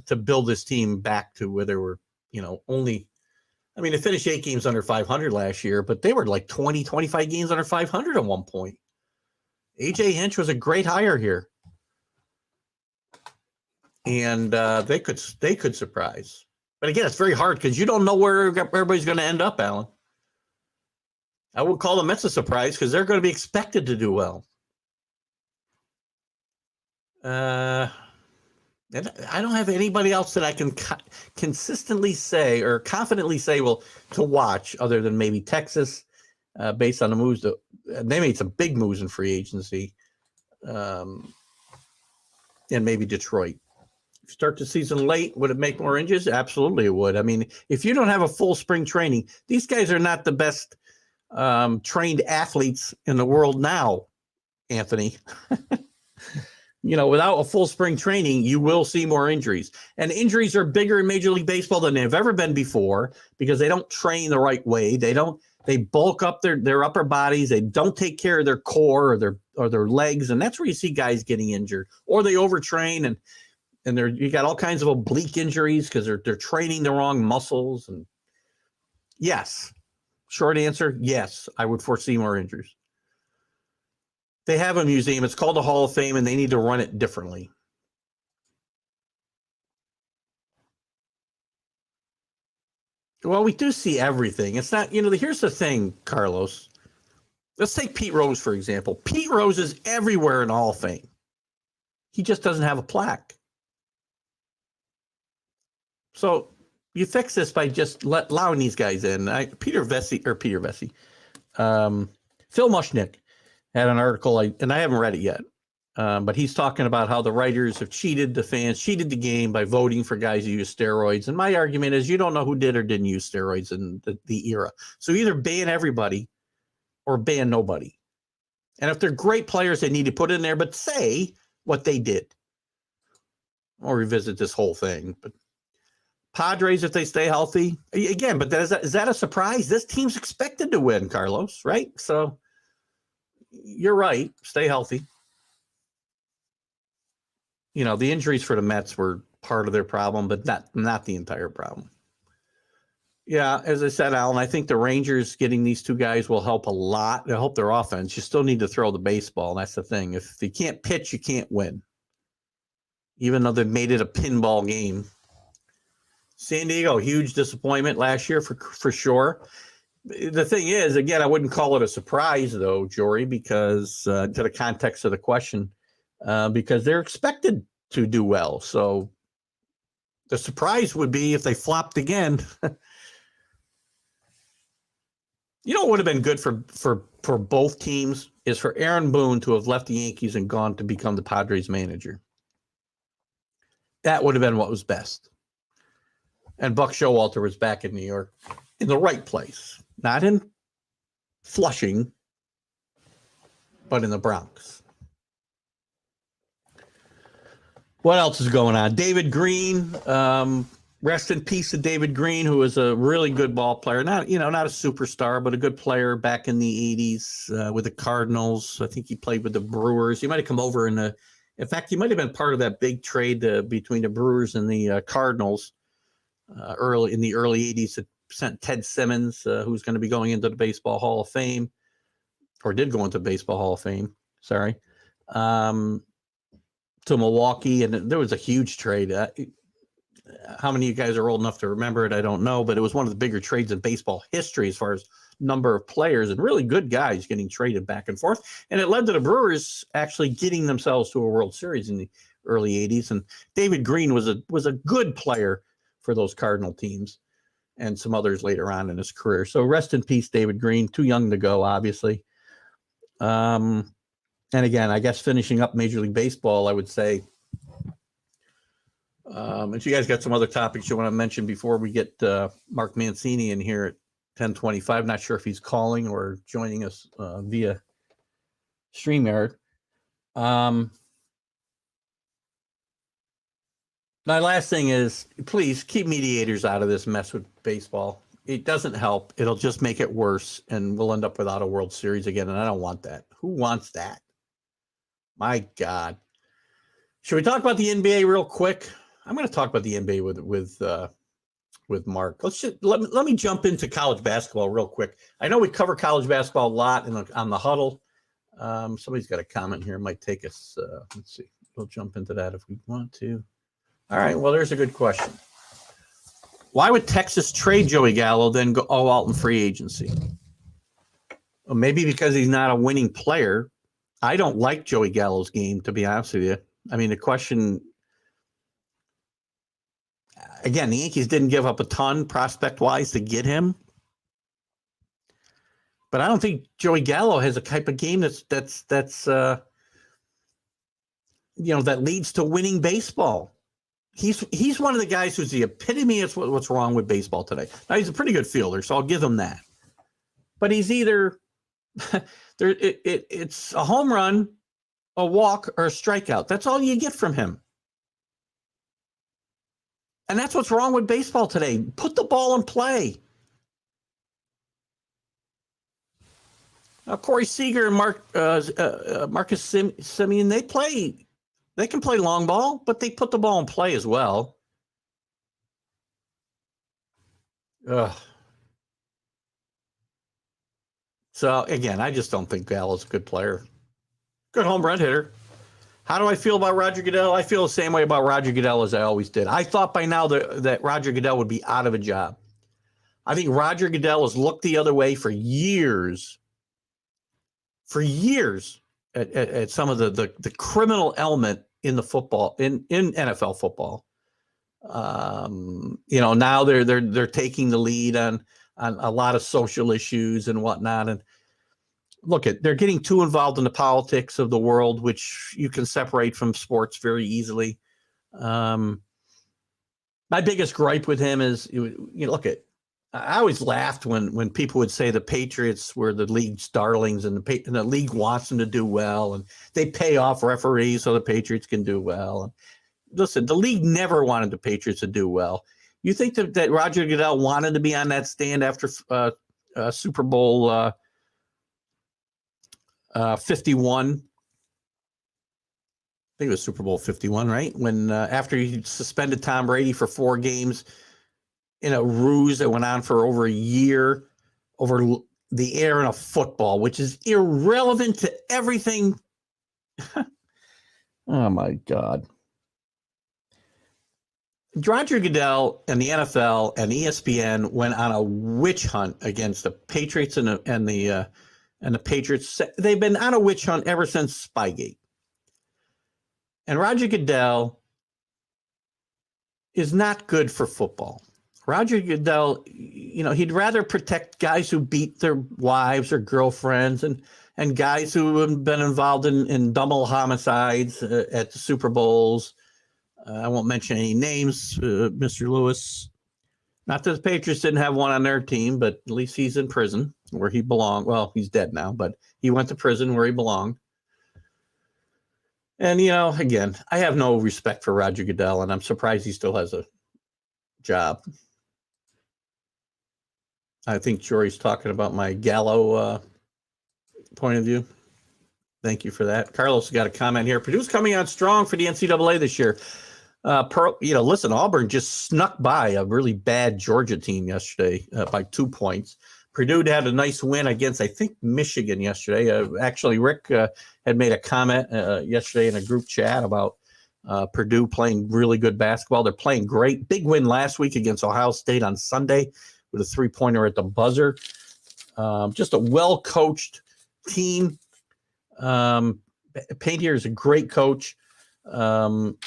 to build this team back to where they were, only, they finished 8 games under 500 last year, but they were like 20, 25 games under 500 at one point. AJ Hinch was a great hire here. And they could surprise. But again, it's very hard because you don't know where everybody's going to end up, Alan. I would call the Mets a surprise because they're going to be expected to do well. And I don't have anybody else that I can consistently say or confidently say to watch other than maybe Texas, based on the moves that they made some big moves in free agency, and maybe Detroit. Start the season late, would it make more injuries? Absolutely, it would. If you don't have a full spring training, these guys are not the best trained athletes in the world now, Anthony. Without a full spring training, you will see more injuries. And injuries are bigger in Major League Baseball than they've ever been before because they don't train the right way. They bulk up their upper bodies. They don't take care of their core or their legs. And that's where you see guys getting injured. Or they overtrain and you got all kinds of oblique injuries because they're training the wrong muscles. And yes, short answer, yes, I would foresee more injuries. They have a museum. It's called the Hall of Fame, and they need to run it differently. Well, we do see everything. It's not, here's the thing, Carlos. Let's take Pete Rose, for example. Pete Rose is everywhere in the Hall of Fame. He just doesn't have a plaque. So you fix this by just allowing these guys in. Phil Mushnick had an article, and I haven't read it yet, but he's talking about how the writers have cheated the fans, cheated the game by voting for guys who use steroids. And my argument is you don't know who did or didn't use steroids in the era. So either ban everybody or ban nobody. And if they're great players, they need to put in there, but say what they did. I'll revisit this whole thing, but Padres, if they stay healthy, again, but is that a surprise? This team's expected to win, Carlos, right? So you're right. Stay healthy. The injuries for the Mets were part of their problem, but not the entire problem. Yeah, as I said, Alan, I think the Rangers getting these two guys will help a lot. They'll help their offense. You still need to throw the baseball. That's the thing. If you can't pitch, you can't win. Even though they've made it a pinball game. San Diego, huge disappointment last year for sure. The thing is, again, I wouldn't call it a surprise, though, Jory, because to the context of the question, because they're expected to do well. So the surprise would be if they flopped again. What would have been good for both teams is for Aaron Boone to have left the Yankees and gone to become the Padres manager. That would have been what was best. And Buck Showalter was back in New York in the right place, not in Flushing, but in the Bronx. What else is going on? David Green. Rest in peace to David Green, who was a really good ball player. Not a superstar, but a good player back in the 80s with the Cardinals. I think he played with the Brewers. He might have come over in fact, he might have been part of that big trade between the Brewers and the Cardinals early in the early 80s that sent Ted Simmons, who's going to be going into the Baseball Hall of Fame, or did go into Baseball Hall of Fame, sorry, to Milwaukee. And there was a huge trade. How many of you guys are old enough to remember it? I don't know, but it was one of the bigger trades in baseball history as far as number of players and really good guys getting traded back and forth. And it led to the Brewers actually getting themselves to a World Series in the early 80s. And David Green was a good player for those Cardinal teams and some others later on in his career. So rest in peace, David Green. Too young to go, obviously. And again, I guess finishing up Major League Baseball, I would say, if you guys got some other topics you want to mention before we get Mark Mancini in here at 10:25, not sure if he's calling or joining us via StreamYard. My last thing is, please keep mediators out of this mess with baseball. It doesn't help. It'll just make it worse, and we'll end up without a World Series again, and I don't want that. Who wants that? My God. Should we talk about the NBA real quick? I'm going to talk about the NBA with Mark. Let me jump into college basketball real quick. I know we cover college basketball a lot on the huddle. Somebody's got a comment here. It might take us. Let's see. We'll jump into that if we want to. All right. Well, there's a good question. Why would Texas trade Joey Gallo, then go all out in free agency? Well, maybe because he's not a winning player. I don't like Joey Gallo's game, to be honest with you. I mean, the question. Again, the Yankees didn't give up a ton prospect-wise to get him. But I don't think Joey Gallo has a type of game that's that leads to winning baseball. He's one of the guys who's the epitome of what's wrong with baseball today. Now, he's a pretty good fielder, so I'll give him that. But he's either it's a home run, a walk, or a strikeout. That's all you get from him. And that's what's wrong with baseball today. Put the ball in play. Now, Corey Seager and Marcus Simeon, they can play long ball, but they put the ball in play as well. Ugh. So, again, I just don't think Gallo's a good player. Good home run hitter. How do I feel about Roger Goodell? I feel the same way about Roger Goodell as I always did. I thought by now that Roger Goodell would be out of a job. I think Roger Goodell has looked the other way for years. At some of the criminal element in the football, in NFL football. Now they're taking the lead on a lot of social issues and whatnot. And they're getting too involved in the politics of the world, which you can separate from sports very easily. My biggest gripe with him is, I always laughed when people would say the Patriots were the league's darlings and the league wants them to do well, and they pay off referees so the Patriots can do well. And listen, the league never wanted the Patriots to do well. You think that Roger Goodell wanted to be on that stand after Super Bowl 51? I think it was Super Bowl 51, right? When after he suspended Tom Brady for 4 games in a ruse that went on for over a year over the air in a football, which is irrelevant to everything. Oh, my God. Roger Goodell and the NFL and ESPN went on a witch hunt against the Patriots and the Patriots. They've been on a witch hunt ever since Spygate. And Roger Goodell is not good for football. Roger Goodell, he'd rather protect guys who beat their wives or girlfriends and guys who have been involved in double homicides at the Super Bowls. I won't mention any names, Mr. Lewis. Not that the Patriots didn't have one on their team, but at least he's in prison where he belonged. Well, he's dead now, but he went to prison where he belonged. And, again, I have no respect for Roger Goodell, and I'm surprised he still has a job. I think Jory's talking about my Gallo point of view. Thank you for that. Carlos got a comment here. Purdue's coming on strong for the NCAA this year. Listen, Auburn just snuck by a really bad Georgia team yesterday by 2 points. Purdue had a nice win against, I think, Michigan yesterday. Actually, Rick had made a comment yesterday in a group chat about Purdue playing really good basketball. They're playing great. Big win last week against Ohio State on Sunday with a 3-pointer at the buzzer. Just a well-coached team. Painter is a great coach. And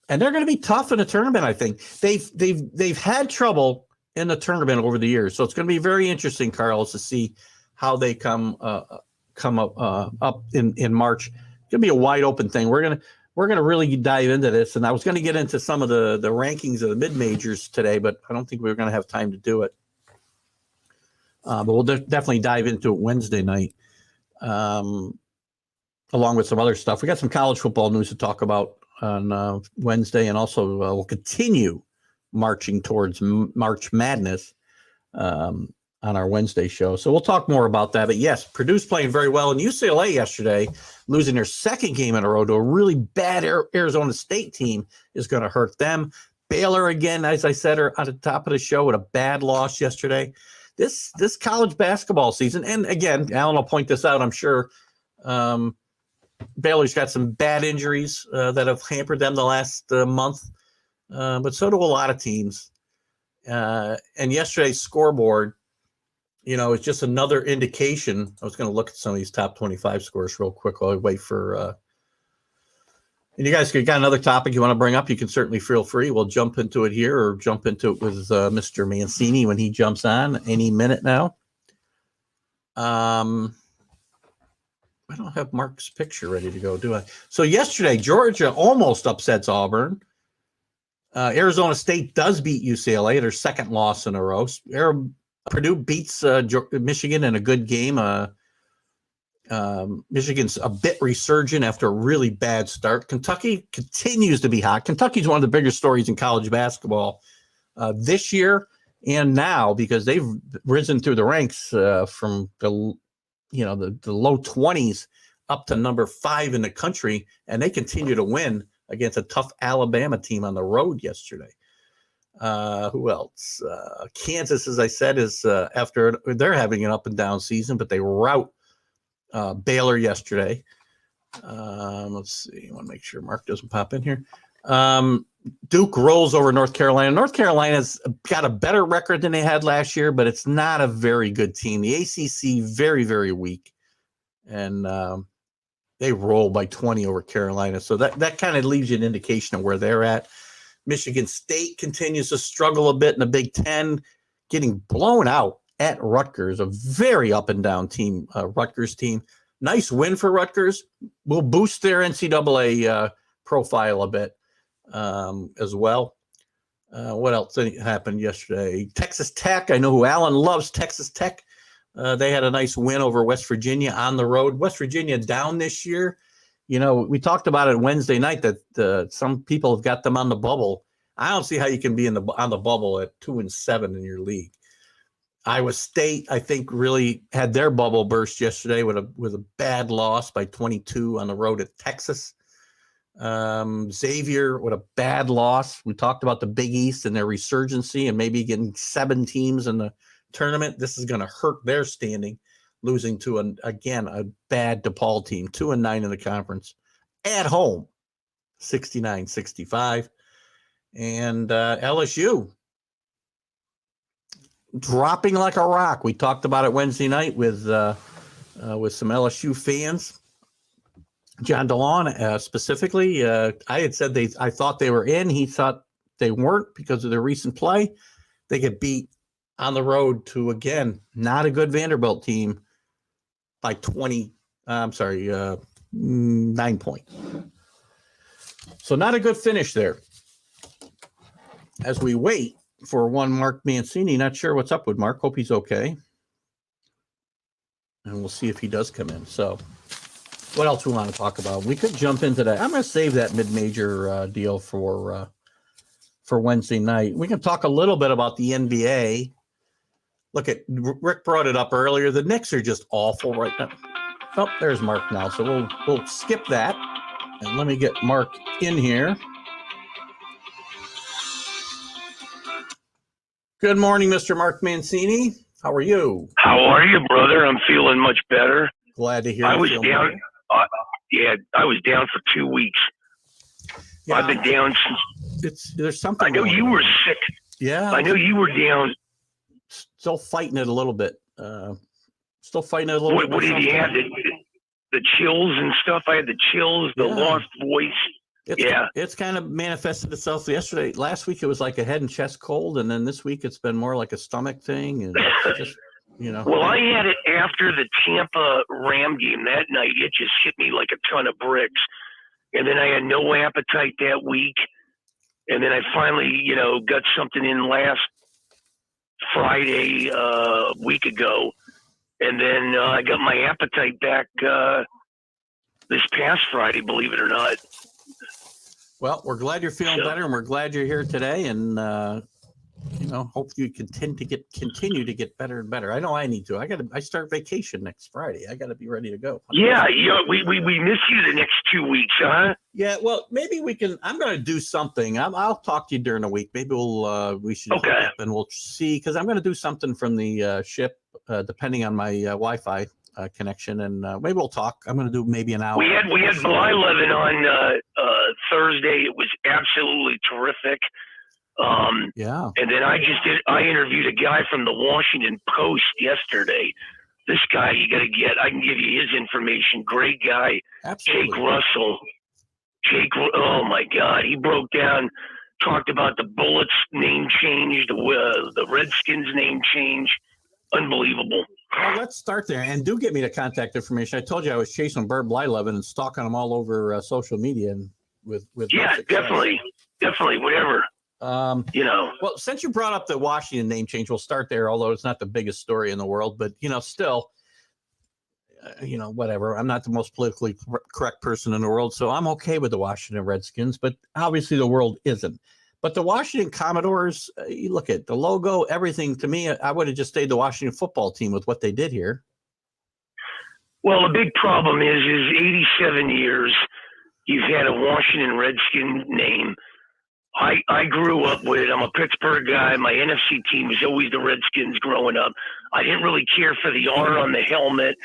they're going to be tough in the tournament, I think. They've had trouble in the tournament over the years. So it's going to be very interesting, Carlos, to see how they come up in March. It's going to be a wide open thing. We're going to really dive into this. And I was going to get into some of the rankings of the mid-majors today, but I don't think we're going to have time to do it. But we'll definitely dive into it Wednesday night, along with some other stuff. We got some college football news to talk about on Wednesday, and also we'll continue marching towards March Madness on our Wednesday show. So we'll talk more about that. But yes, Purdue's playing very well. And UCLA yesterday, losing their second game in a row to a really bad Arizona State team, is going to hurt them. Baylor, again, as I said at the top of the show, with a bad loss yesterday. This college basketball season, and again, Alan will point this out, I'm sure, Baylor's got some bad injuries that have hampered them the last month, but so do a lot of teams. And yesterday's scoreboard, is just another indication. I was going to look at some of these top 25 scores real quick while I wait for. And you guys got another topic you want to bring up, you can certainly feel free. We'll jump into it here or jump into it with Mr. Mancini when he jumps on any minute now. I don't have Mark's picture ready to go, do I? So yesterday, Georgia almost upsets Auburn. Arizona State does beat UCLA, their second loss in a row. Purdue beats Michigan in a good game. Michigan's a bit resurgent after a really bad start. Kentucky continues to be hot. Kentucky's one of the bigger stories in college basketball this year and now, because they've risen through the ranks from the low 20s up to number 5 in the country, and they continue to win against a tough Alabama team on the road yesterday. Who else? Kansas, as I said, is after they're having an up and down season, but they rout Baylor yesterday. Let's see. I want to make sure Mark doesn't pop in here. Duke rolls over North Carolina. North Carolina's got a better record than they had last year, but it's not a very good team. The ACC, very, very weak. And they roll by 20 over Carolina. So that kind of leaves you an indication of where they're at. Michigan State continues to struggle a bit in the Big Ten, getting blown out at Rutgers, a very up and down team, Rutgers team. Nice win for Rutgers. Will boost their NCAA profile a bit as well. What else happened yesterday? Texas Tech. I know who Alan loves, Texas Tech. They had a nice win over West Virginia on the road. West Virginia down this year. We talked about it Wednesday night that some people have got them on the bubble. I don't see how you can be on the bubble at 2-7 in your league. Iowa State, I think, really had their bubble burst yesterday with a bad loss by 22 on the road at Texas. Xavier with a bad loss. We talked about the Big East and their resurgency and maybe getting 7 teams in the tournament. This is going to hurt their standing, losing to a bad DePaul team, 2-9 in the conference at home, 69-65. And LSU dropping like a rock. We talked about it Wednesday night with some LSU fans. John DeLon specifically, I had said I thought they were in. He thought they weren't because of their recent play. They get beat on the road to, again, not a good Vanderbilt team by 9 points. So not a good finish there. As we wait for one Mark Mancini, not sure what's up with Mark. Hope he's okay. And we'll see if he does come in. So What else we want to talk about? We could jump into that. I'm going to save that mid-major deal for Wednesday night. We can talk a little bit about the NBA. Look, Rick brought it up earlier. The Knicks are just awful right now. Oh, there's Mark now. So we'll skip that. And let me get Mark in here. Good morning, Mr. Mark Mancini. How are you? How are you, brother? I'm feeling much better. Glad to hear I you was feel down. I was down for 2 weeks. Yeah, I've been down since. There's something. I know you were sick. Yeah. I know you were down. Still fighting it a little bit. Still fighting it a little bit. What did you have? The chills and stuff? I had the chills, the lost voice. It's kind of manifested itself yesterday. Last week it was like a head and chest cold, and then this week it's been more like a stomach thing. And just, Well, I had it after the Tampa Ram game that night. It just hit me like a ton of bricks. And then I had no appetite that week. And then I finally, got something in last Friday, a week ago. And then I got my appetite back this past Friday, believe it or not. Well, we're glad you're feeling better, and we're glad you're here today. And hope you continue to get better and better. I know I need to. I start vacation next Friday. I got to be ready to go. Yeah, we miss you the next 2 weeks, huh? Yeah, well, maybe we can. I'm going to do something. I'll talk to you during the week. Maybe we should hook up and we'll see, because I'm going to do something from the ship, depending on my Wi-Fi connection, and maybe we'll talk. I'm going to do maybe an hour. We had Bly-Levin on Thursday. It was absolutely terrific. And then I interviewed a guy from the Washington Post yesterday. This guy I can give you his information. Great guy. Absolutely. Jake Russell. Oh my God. He broke down, talked about the Bullets name change, the Redskins name change. Unbelievable. Well, let's start there, and do get me the contact information. I told you I was chasing Bert Bly-Levin and stalking him all over social media, and with definitely, whatever. Well, since you brought up the Washington name change, we'll start there. Although it's not the biggest story in the world, but still, whatever. I'm not the most politically correct person in the world, so I'm okay with the Washington Redskins. But obviously, the world isn't. But the Washington Commodores, you look at the logo, everything. To me, I would have just stayed the Washington football team with what they did here. Well, the big problem is 87 years you've had a Washington Redskin name. I grew up with it. I'm a Pittsburgh guy. My NFC team was always the Redskins growing up. I didn't really care for the R on the helmet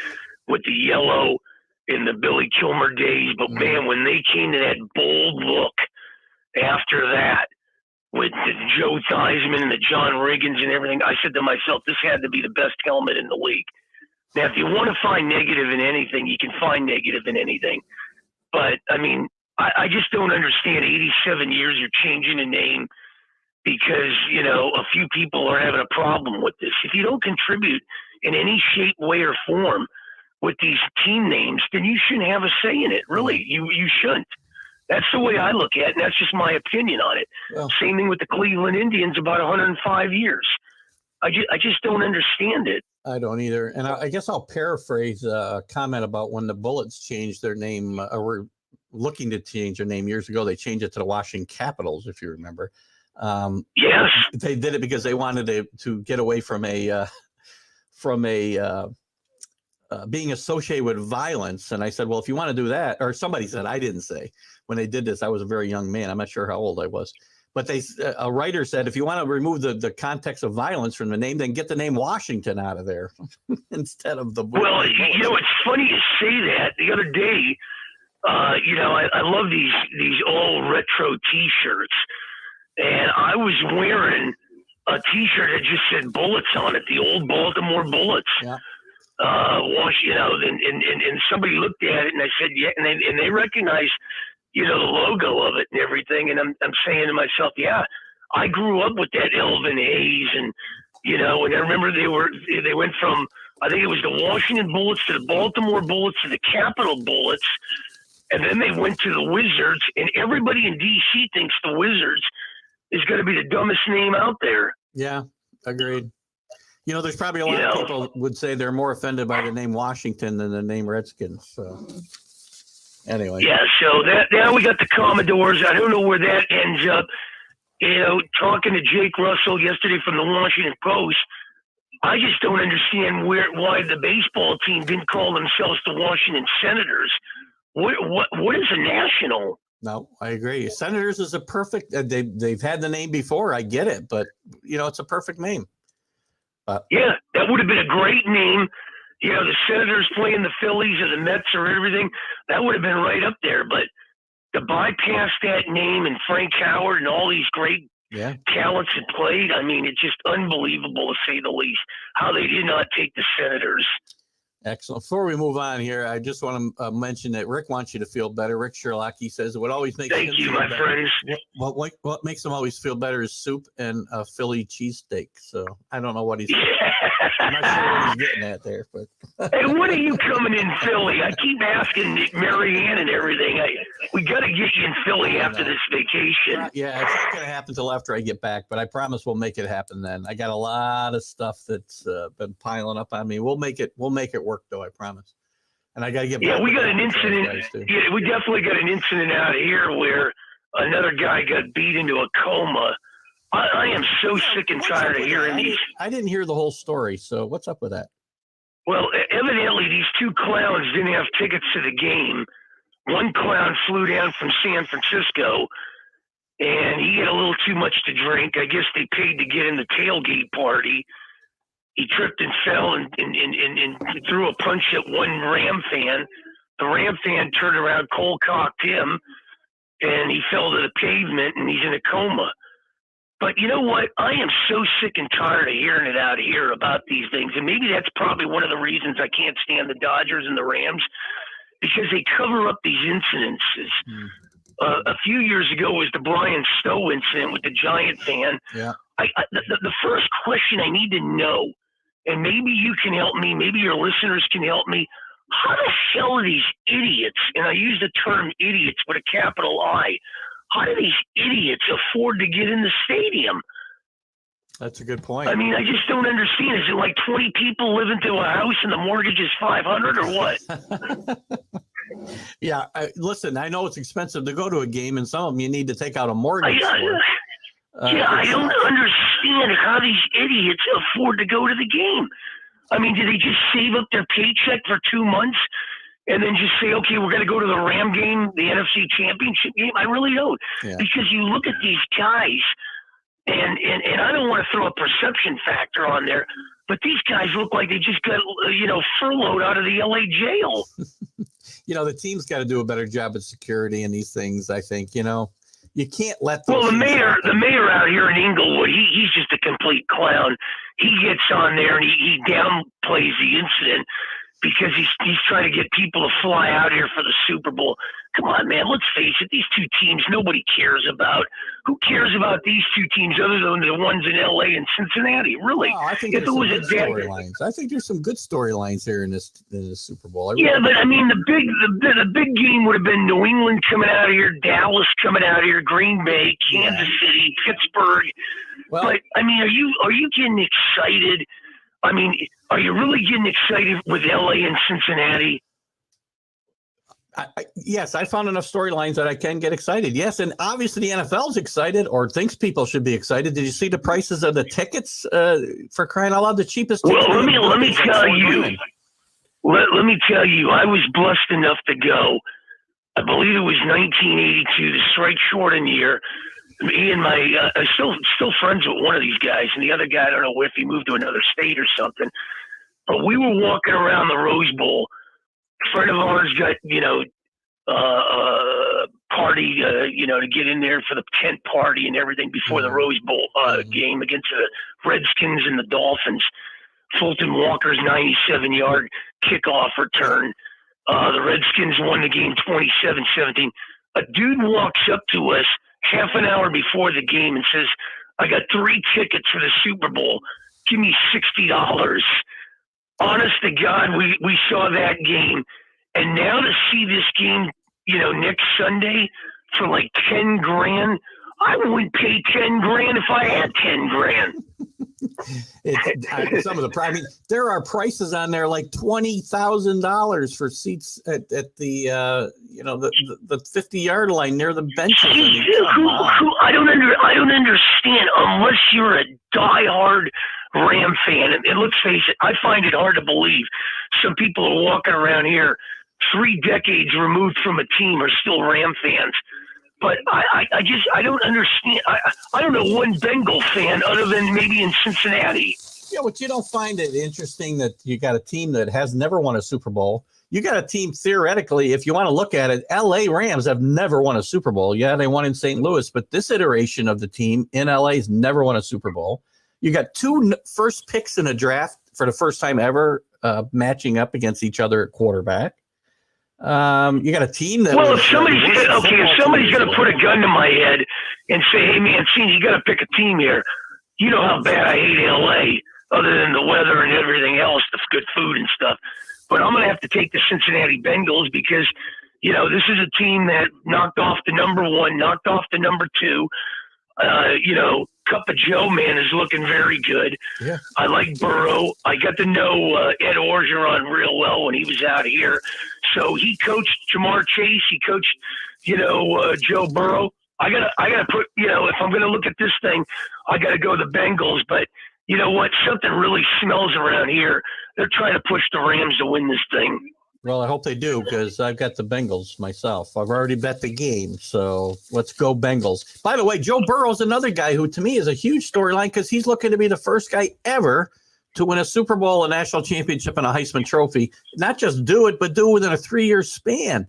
with the yellow in the Billy Kilmer days. But, man, when they came to that bold look after that, with the Joe Theismann and the John Riggins and everything, I said to myself, this had to be the best helmet in the league. Now, if you want to find negative in anything, you can find negative in anything. But, I mean, I just don't understand 87 years you're changing a name because, a few people are having a problem with this. If you don't contribute in any shape, way, or form with these team names, then you shouldn't have a say in it. Really, you shouldn't. That's the way I look at it, and that's just my opinion on it. Well, same thing with the Cleveland Indians, about 105 years. I just don't understand it. I don't either. And I guess I'll paraphrase a comment about when the Bullets changed their name, or were looking to change their name years ago. They changed it to the Washington Capitals, if you remember. Yes. They did it because they wanted to get away from being associated with violence. And I said, well, if you want to do that, or somebody said, I didn't say, when they did this, I was a very young man. I'm not sure how old I was, but a writer said, if you want to remove the context of violence from the name, then get the name Washington out of there instead of the. Well, it's funny you say that. The other day, I love these all retro T-shirts, and I was wearing a T-shirt that just said Bullets on it, the old Baltimore Bullets. Yeah. And somebody looked at it, and I said, yeah, and they recognized, the logo of it and everything. And I'm saying to myself, yeah, I grew up with that Elvin Hayes, and and I remember they went from, I think it was the Washington Bullets to the Baltimore Bullets to the Capitol Bullets, and then they went to the Wizards, and everybody in DC thinks the Wizards is going to be the dumbest name out there. Yeah, agreed. There's probably a lot of people would say they're more offended by the name Washington than the name Redskins. So. Anyway. Yeah, so that now we got the Commodores. I don't know where that ends up. Talking to Jake Russell yesterday from the Washington Post, I just don't understand why the baseball team didn't call themselves the Washington Senators. What is a national? No, I agree. Senators is a perfect. They've had the name before. I get it, but it's a perfect name. Yeah, that would have been a great name. The Senators playing the Phillies or the Mets or everything, that would have been right up there. But to bypass that name and Frank Howard and all these great talents that played, I mean, it's just unbelievable to say the least how they did not take the Senators. Excellent. Before we move on here, I just want to mention that Rick wants you to feel better. Rick Sherlock, he says, what always makes Thank you, my friends. What makes him always feel better is soup and a Philly cheesesteak. So I don't know what he's I'm not sure what he's getting at there. But hey, when are you coming in Philly? I keep asking Marianne and everything. We got to get you in Philly after this vacation. Yeah, it's not going to happen until after I get back, but I promise we'll make it happen then. I got a lot of stuff that's been piling up on me. We'll make it work, though, I promise. And I got to get back. Yeah, we got an incident. Yeah, we definitely got an incident out here where another guy got beat into a coma. I am so sick and tired of hearing these. I didn't hear the whole story, so what's up with that? Well, evidently these two clowns didn't have tickets to the game. One clown flew down from San Francisco, and he had a little too much to drink. I guess they paid to get in the tailgate party. He tripped and fell and threw a punch at one Ram fan. The Ram fan turned around, cold-cocked him, and he fell to the pavement, and he's in a coma. But you know what? I am so sick and tired of hearing it out here about these things. And maybe that's probably one of the reasons I can't stand the Dodgers and the Rams, because they cover up these incidences. A few years ago was the Brian Stowe incident with the Giant fan. Yeah. The first question I need to know, and maybe you can help me, maybe your listeners can help me, how the hell are these idiots, and I use the term idiots with a capital I, how do these idiots afford to get in the stadium? That's a good point. I mean, I just don't understand. Is it like 20 people live into a house and the mortgage is $500 or what? Yeah, listen, I know it's expensive to go to a game, and some of them you need to take out a mortgage for. I don't understand how these idiots afford to go to the game. I mean, do they just save up their paycheck for 2 months and then just say, okay, we're going to go to the Ram game, the NFC Championship game? I really don't. Yeah. Because you look at these guys, and I don't want to throw a perception factor on there, but these guys look like they just got, furloughed out of the LA jail. The team's got to do a better job of security in these things, I think. You can't let them. Well, the mayor out here in Inglewood, he's just a complete clown. He gets on there and he downplays the incident because he's trying to get people to fly out here for the Super Bowl. Come on, man, let's face it, these two teams nobody cares about. Who cares about these two teams other than the ones in LA and Cincinnati? Really? Oh, I think there's some good storylines. I think there's some good storylines here in this Super Bowl. Yeah, but I mean, the big game would have been New England coming out of here, Dallas coming out of here, Green Bay, Kansas City, Pittsburgh. Well, but I mean, are you getting excited? I mean, are you really getting excited with LA and Cincinnati? Yes, I found enough storylines that I can get excited. Yes, and obviously the NFL's excited or thinks people should be excited. Did you see the prices of the tickets for crying out loud? The cheapest ticket. Well, let me tell you. Let me tell you, I was blessed enough to go. I believe it was 1982, the strike shortened year. Me and my I'm still friends with one of these guys, and the other guy, I don't know if he moved to another state or something. But we were walking around the Rose Bowl. A friend of ours got, party, to get in there for the tent party and everything before the Rose Bowl game against the Redskins and the Dolphins. Fulton Walker's 97-yard kickoff return. The Redskins won the game 27-17. A dude walks up to us half an hour before the game and says, I got 3 tickets for the Super Bowl. Give me $60. Honest to God, we saw that game. And now to see this game, next Sunday for like 10 grand, I wouldn't pay 10 grand if I had 10 grand. Some of the I mean, there are prices on there like $20,000 for seats at the the 50-yard line near the benches. I mean, I don't understand unless you're a diehard Ram fan. And let's face it, I find it hard to believe some people are walking around here 3 decades removed from a team are still Ram fans. But I don't understand. I don't know one Bengal fan other than maybe in Cincinnati. Yeah, but you don't find it interesting that you got a team that has never won a Super Bowl. You got a team, theoretically, if you want to look at it, L.A. Rams have never won a Super Bowl. Yeah, they won in St. Louis, but this iteration of the team in L.A. has never won a Super Bowl. You got 2 first picks in a draft for the first time ever matching up against each other at quarterback. You got a team that. Well, if somebody's going to put a gun to my head and say, "Hey, Mancini, you got to pick a team here," you know how bad I hate LA, other than the weather and everything else, the good food and stuff. But I'm going to have to take the Cincinnati Bengals because, this is a team that knocked off the number 1, knocked off the number 2. Cup of Joe, man, is looking very good. Yeah. I like Burrow. I got to know Ed Orgeron real well when he was out here. So he coached Jamar Chase. He coached, Joe Burrow. I gotta put, if I'm gonna look at this thing, I gotta go the Bengals. But you know what? Something really smells around here. They're trying to push the Rams to win this thing. Well, I hope they do because I've got the Bengals myself. I've already bet the game, so let's go Bengals. By the way, Joe Burrow's another guy who, to me, is a huge storyline because he's looking to be the first guy ever to win a Super Bowl, a national championship, and a Heisman Trophy. Not just do it, but do it within a 3-year span.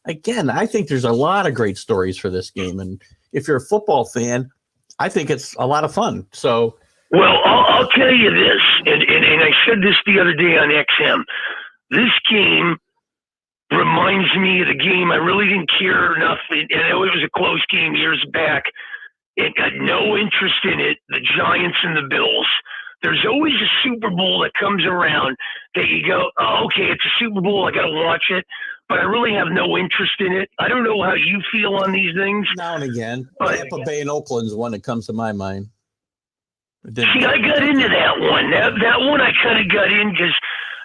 Again, I think there's a lot of great stories for this game, and if you're a football fan, I think it's a lot of fun. So, well, I'll tell you this, and I said this the other day on XM. This game reminds me of the game I really didn't care enough. And it was a close game years back. It got no interest in it. The Giants and the Bills. There's always a Super Bowl that comes around that you go, oh, okay, it's a Super Bowl. I got to watch it. But I really have no interest in it. I don't know how you feel on these things. Now and again. Tampa Bay and Oakland is one that comes to my mind. See, I got into that one. That one I kind of got in because –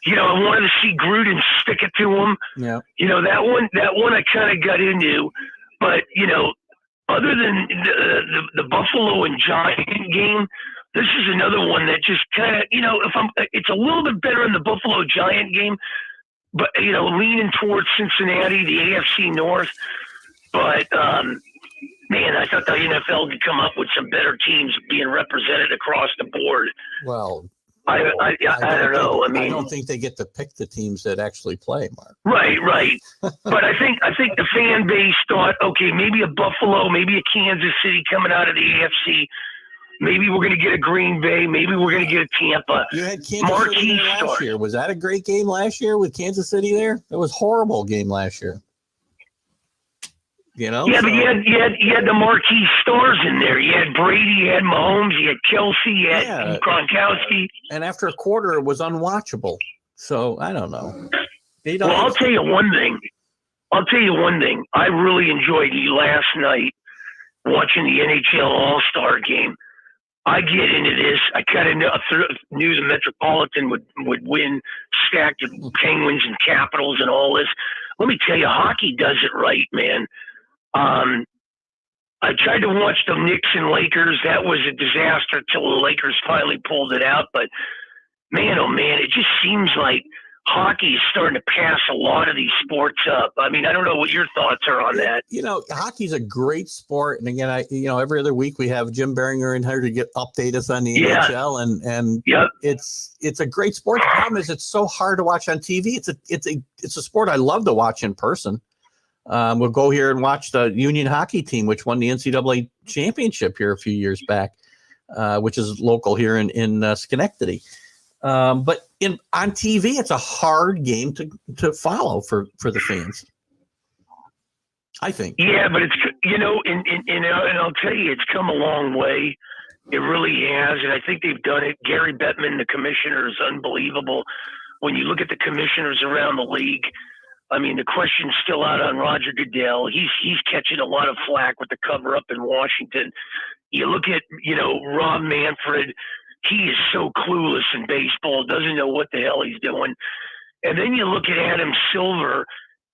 I wanted to see Gruden stick it to him. Yeah. That one I kind of got into. But, other than the Buffalo and Giant game, this is another one that just kind of, it's a little bit better in the Buffalo Giant game, but, leaning towards Cincinnati, the AFC North. But, man, I thought the NFL could come up with some better teams being represented across the board. Well, I don't know. I don't think they get to pick the teams that actually play, Mark. Right. But I think the fan base thought, okay, maybe a Buffalo, maybe a Kansas City coming out of the AFC. Maybe we're going to get a Green Bay. Maybe we're going to get a Tampa. You had Kansas City last year. Was that a great game last year with Kansas City there? It was a horrible game last year. Yeah, but you had the marquee stars in there. You had Brady, you had Mahomes, you had Kelsey, you had Gronkowski. And after a quarter, it was unwatchable. So I don't know. I'll tell you one thing. I really enjoyed last night watching the NHL All-Star game. I get into this. I kind of knew the Metropolitan would win, stacked with Penguins and Capitals and all this. Let me tell you, hockey does it right, man. I tried to watch the Knicks and Lakers. That was a disaster till the Lakers finally pulled it out. But, man, oh, man, it just seems like hockey is starting to pass a lot of these sports up. I mean, I don't know what your thoughts are on that. Hockey's a great sport. And, again, every other week we have Jim Beringer in here to update us on the NHL. And yep. It's a great sport. The problem is it's so hard to watch on TV. It's a sport I love to watch in person. We'll go here and watch the Union hockey team, which won the NCAA championship here a few years back, which is local here in Schenectady. But on TV, it's a hard game to follow for the fans, I think. Yeah, but it's, and I'll tell you, it's come a long way. It really has, and I think they've done it. Gary Bettman, the commissioner, is unbelievable. When you look at the commissioners around the league, I mean, the question's still out on Roger Goodell. He's catching a lot of flack with the cover-up in Washington. You look at, Rob Manfred, he is so clueless in baseball, doesn't know what the hell he's doing. And then you look at Adam Silver,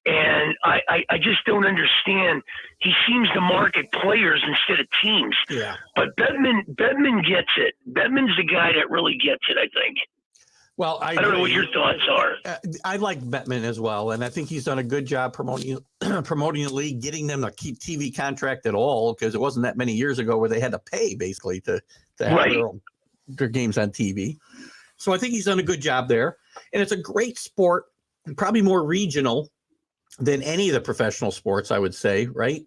and I just don't understand. He seems to market players instead of teams. Yeah. But Bettman gets it. Bettman's the guy that really gets it, I think. Well, I don't know what your thoughts are. I like Bettman as well, and I think he's done a good job promoting the league, getting them to keep TV contract at all, because it wasn't that many years ago where they had to pay basically to have their games on TV. So I think he's done a good job there, and it's a great sport, probably more regional than any of the professional sports, I would say, right?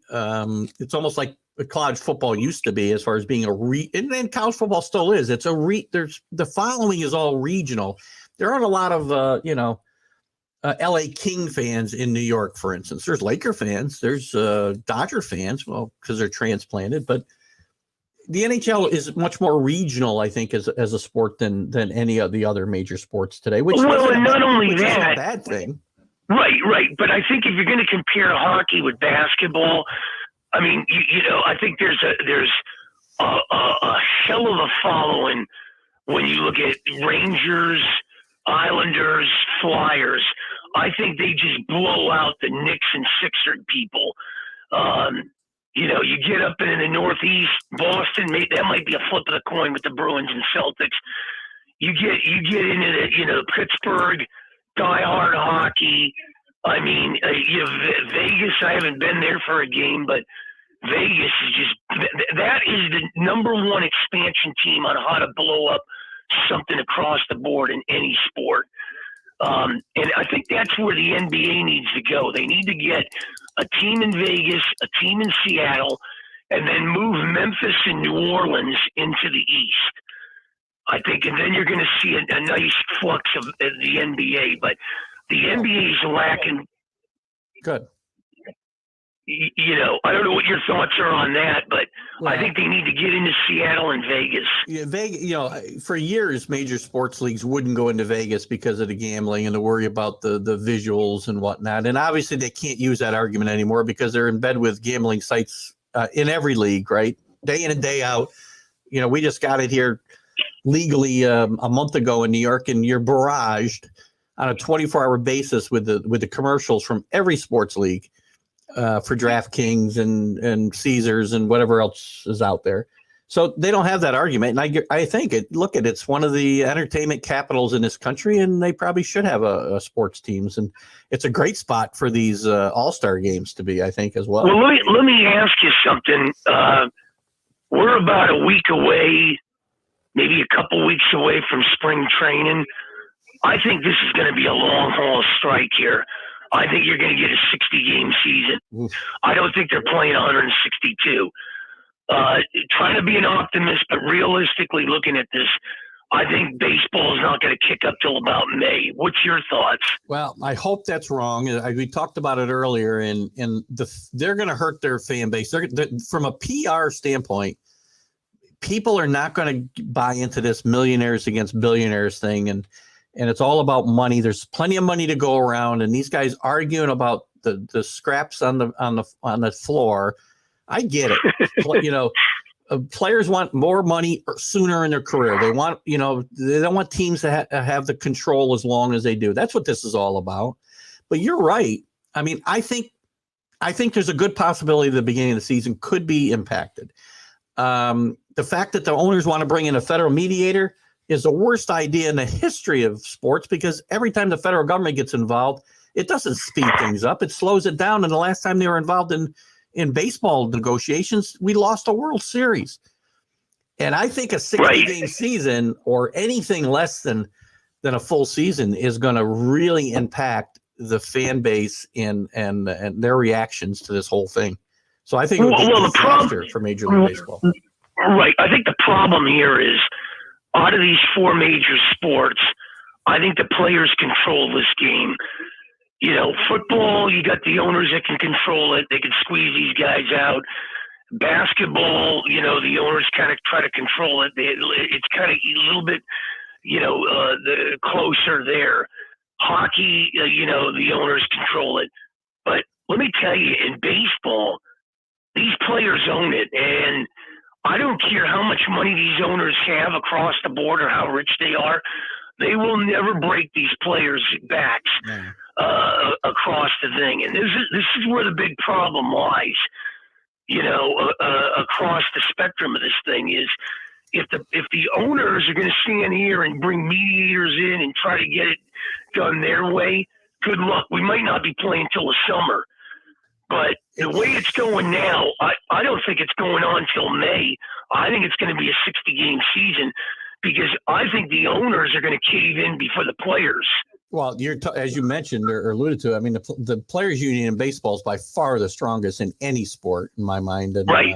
It's almost like college football used to be, as far as being and then college football still is. It's there's the following is all regional. There aren't a lot of LA King fans in New York, for instance. There's Laker fans, there's Dodger fans, well, because they're transplanted, but the NHL is much more regional, I think, as a sport than any of the other major sports today, which isn't a bad thing. Right. But I think if you're going to compare hockey with basketball, I mean, I think there's a hell of a following when you look at Rangers, Islanders, Flyers. I think they just blow out the Knicks and Sixers people. You get up in the Northeast, Boston, that might be a flip of the coin with the Bruins and Celtics. You get into the Pittsburgh, diehard hockey. I mean, Vegas, I haven't been there for a game, but Vegas is that is the number one expansion team on how to blow up something across the board in any sport. And I think that's where the NBA needs to go. They need to get a team in Vegas, a team in Seattle, and then move Memphis and New Orleans into the East. I think, and then you're going to see a nice flux of the NBA. But the NBA is lacking. Good. I don't know what your thoughts are on that, but I think they need to get into Seattle and Vegas. Yeah, Vegas. For years, major sports leagues wouldn't go into Vegas because of the gambling and the worry about the visuals and whatnot. And obviously, they can't use that argument anymore because they're in bed with gambling sites in every league, right? Day in and day out. We just got it here legally a month ago in New York, and you're barraged on a 24-hour basis with the commercials from every sports league. For DraftKings and Caesars and whatever else is out there. So they don't have that argument. And I think it's one of the entertainment capitals in this country, and they probably should have a sports teams. And it's a great spot for these all-star games to be, I think, as well. Well, let me ask you something. We're about a week away, maybe a couple weeks away from spring training. I think this is going to be a long-haul strike here. I think you're going to get a 60-game season. Oof. I don't think they're playing 162. Trying to be an optimist, but realistically looking at this, I think baseball is not going to kick up till about May. What's your thoughts? Well, I hope that's wrong. We talked about it earlier, and they're going to hurt their fan base. From a PR standpoint, people are not going to buy into this millionaires against billionaires thing, and it's all about money. There's plenty of money to go around, and these guys arguing about the scraps on the floor. I get it. Players want more money sooner in their career. They want, they don't want teams to have the control as long as they do. That's what this is all about. But you're right. I mean, I think there's a good possibility the beginning of the season could be impacted. The fact that the owners want to bring in a federal mediator is the worst idea in the history of sports, because every time the federal government gets involved, it doesn't speed things up. It slows it down. And the last time they were involved in baseball negotiations, we lost a World Series. And I think a 60-game season or anything less than a full season is going to really impact the fan base and their reactions to this whole thing. So I think it would be a disaster for Major League Baseball. Right. I think the problem here is, out of these four major sports, I think the players control this game. Football, you got the owners that can control it. They can squeeze these guys out. Basketball, the owners kind of try to control it. It's kind of a little bit, the closer there. Hockey, the owners control it. But let me tell you, in baseball, these players own it. And I don't care how much money these owners have across the board or how rich they are. They will never break these players' backs across the thing. And this is where the big problem lies, across the spectrum of this thing is if the owners are going to stand here and bring mediators in and try to get it done their way, good luck. We might not be playing till the summer. But the way it's going now, I don't think it's going on till May. I think it's going to be a 60-game season because I think the owners are going to cave in before the players. Well, as you mentioned or alluded to, I mean, the players' union in baseball is by far the strongest in any sport, in my mind. And, right.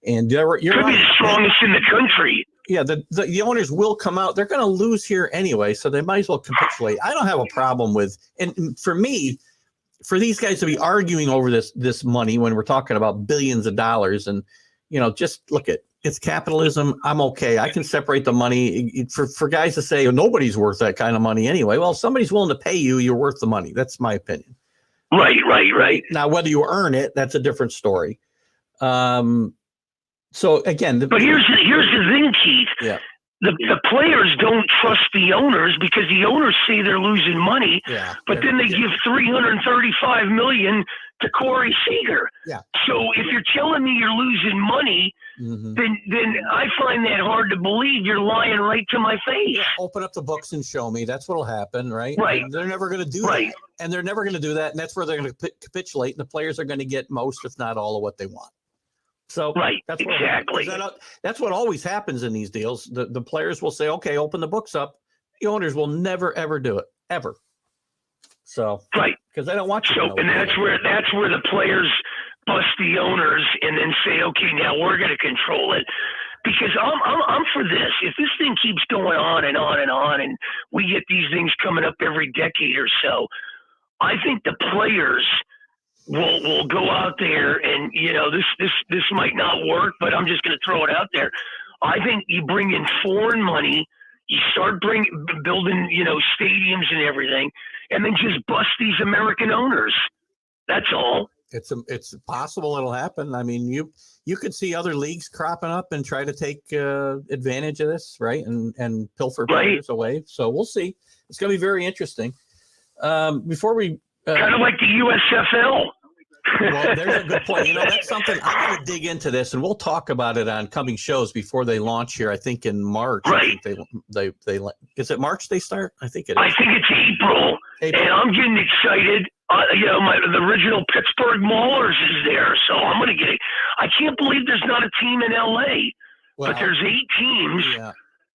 And you're could right. be the strongest in the country. Yeah, the owners will come out. They're going to lose here anyway, so they might as well capitulate. I don't have a problem with, and for me, for these guys to be arguing over this money when we're talking about billions of dollars, and just look at it's capitalism. I'm okay. I can separate the money. For guys to say nobody's worth that kind of money anyway. Well, if somebody's willing to pay you, you're worth the money. That's my opinion. Right. Now, whether you earn it, that's a different story. So again, but here's the thing, Keith. Yeah. The players don't trust the owners because the owners say they're losing money, but then they give $335 million to Corey Seager. Yeah. So if you're telling me you're losing money, then I find that hard to believe. You're lying right to my face. Yeah, open up the books and show me. That's what'll happen, right? Right. And they're never going to do that, and they're never going to do that, and that's where they're going to capitulate. And the players are going to get most, if not all, of what they want. So that's exactly. That's what always happens in these deals. The players will say, "Okay, open the books up." The owners will never ever do it, ever. So because they don't want you. So and that's where the players bust the owners and then say, "Okay, now we're going to control it." Because I'm for this. If this thing keeps going on and on and on, and we get these things coming up every decade or so, I think the players will go out there and this might not work, but I'm just going to throw it out there. I think you bring in foreign money, you start building stadiums and everything, and then just bust these American owners. That's all. It's possible it'll happen. I mean, you could see other leagues cropping up and try to take advantage of this, right? And pilfer players away. So we'll see. It's going to be very interesting. Before we kind of like the USFL. Well, there's a good point. That's something I'm going to dig into this, and we'll talk about it on coming shows before they launch here. I think in March. Right. I think they is it March they start? I think it is. I think it's April. And I'm getting excited. The original Pittsburgh Maulers is there, so I'm going to get it. I can't believe there's not a team in LA, but there's 8 teams. Yeah.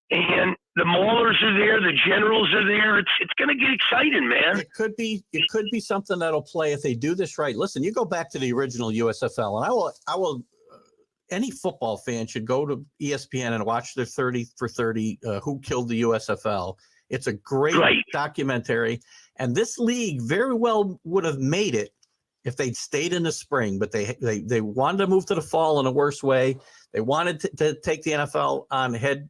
And the Maulers are there, the Generals are there. It's going to get exciting, man. It could be something that'll play if they do this right. Listen, you go back to the original USFL, and I will. Any football fan should go to ESPN and watch their 30 for 30 Who Killed the USFL. It's a great documentary, and this league very well would have made it if they'd stayed in the spring, but they wanted to move to the fall in a worse way. They wanted to take the NFL on head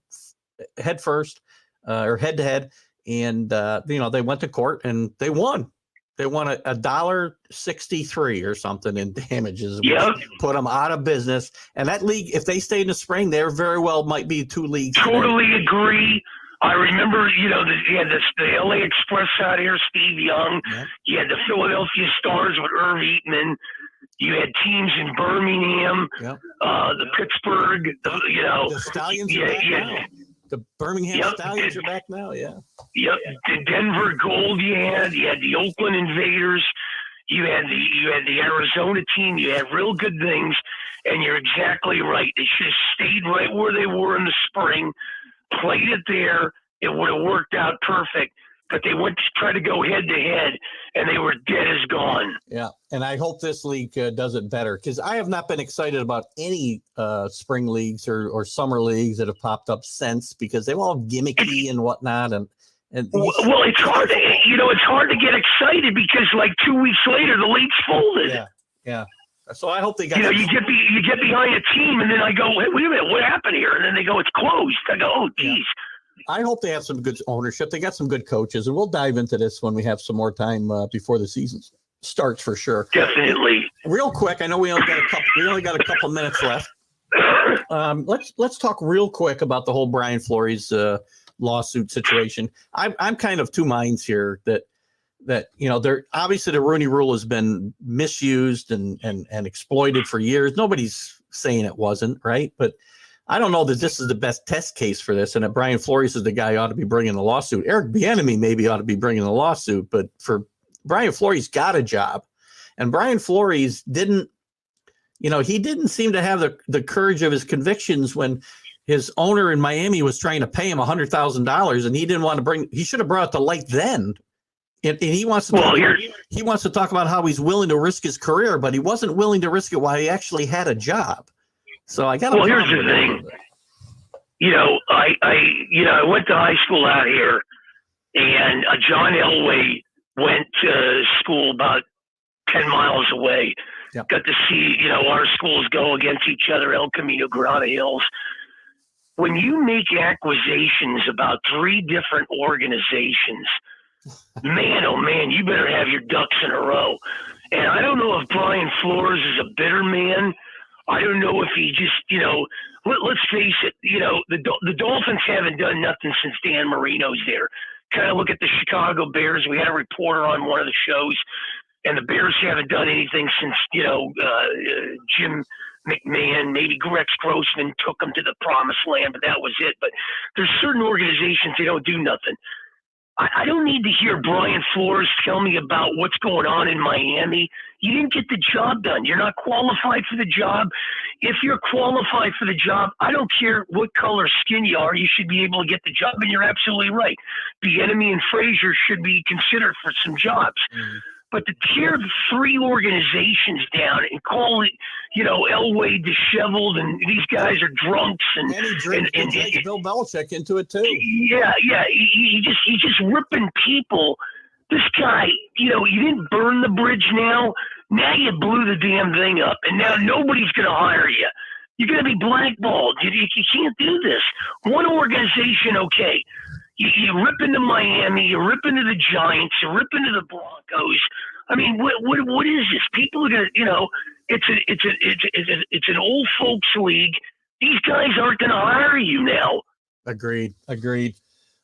first or head to head, and they went to court and they won. They won $1.63 or something in damages, which put them out of business. And that league, if they stay in the spring, there very well might be 2 leagues. Totally agree. I remember, you had the LA Express out here, Steve Young. Yeah. You had the Philadelphia Stars with Irv Eatman. You had teams in Birmingham, the Pittsburgh, the Stallions are back now. The Birmingham Stallions are back now, Yep. The Denver Gold you had the Oakland Invaders, you had the Arizona team, you had real good things, and you're exactly right. They should have stayed right where they were in the spring, played it there, it would have worked out perfect. But they went to try to go head to head, and they were dead as gone. Yeah, and I hope this league does it better, because I have not been excited about any spring leagues or summer leagues that have popped up since, because they're all gimmicky and whatnot. And well, it's hard to it's hard to get excited because like 2 weeks later the league's folded. Yeah. So I hope they got. You get behind a team, and then I go, hey, wait a minute, what happened here? And then they go, it's closed. I go, oh, geez. Yeah. I hope they have some good ownership. They got some good coaches, and we'll dive into this when we have some more time before the season starts for sure. Definitely. Real quick, I know we only got a couple minutes left. Let's talk real quick about the whole Brian Flores lawsuit situation. I'm kind of two minds here that there obviously the Rooney Rule has been misused and exploited for years. Nobody's saying it wasn't, right? But I don't know that this is the best test case for this, and that Brian Flores is the guy who ought to be bringing the lawsuit. Eric Bieniemy maybe ought to be bringing the lawsuit, but for Brian Flores got a job, and Brian Flores didn't. He didn't seem to have the courage of his convictions when his owner in Miami was trying to pay him $100,000, and he didn't want to he should have brought it to light then. And he wants to he wants to talk about how he's willing to risk his career, but he wasn't willing to risk it while he actually had a job. So I got to. Well, here's the thing. I went to high school out here, and John Elway went to school about 10 miles away. Yep. Got to see, our schools go against each other, El Camino, Grana Hills. When you make accusations about 3 different organizations, man, oh man, you better have your ducks in a row. And I don't know if Brian Flores is a bitter man. I don't know if he just, let's face it, the Dolphins haven't done nothing since Dan Marino's there. Kind of look at the Chicago Bears. We had a reporter on one of the shows. And the Bears haven't done anything since, Jim McMahon, maybe Rex Grossman took them to the promised land, but that was it. But there's certain organizations, they don't do nothing. I don't need to hear Brian Flores tell me about what's going on in Miami. You didn't get the job done. You're not qualified for the job. If you're qualified for the job, I don't care what color skin you are, you should be able to get the job, and you're absolutely right. Bieniemy and Frazier should be considered for some jobs. Mm-hmm. But to tear 3 organizations down and call it, Elway disheveled and these guys are drunks and he dragged Bill Belichick into it too. Yeah, he's just ripping people. This guy, you didn't burn the bridge now. Now you blew the damn thing up, and now nobody's going to hire you. You're going to be blackballed. You can't do this. One organization, okay. You rip into Miami, you rip into the Giants, you rip into the Broncos. I mean, what is this? People are gonna, it's an old folks league. These guys aren't gonna hire you now. Agreed.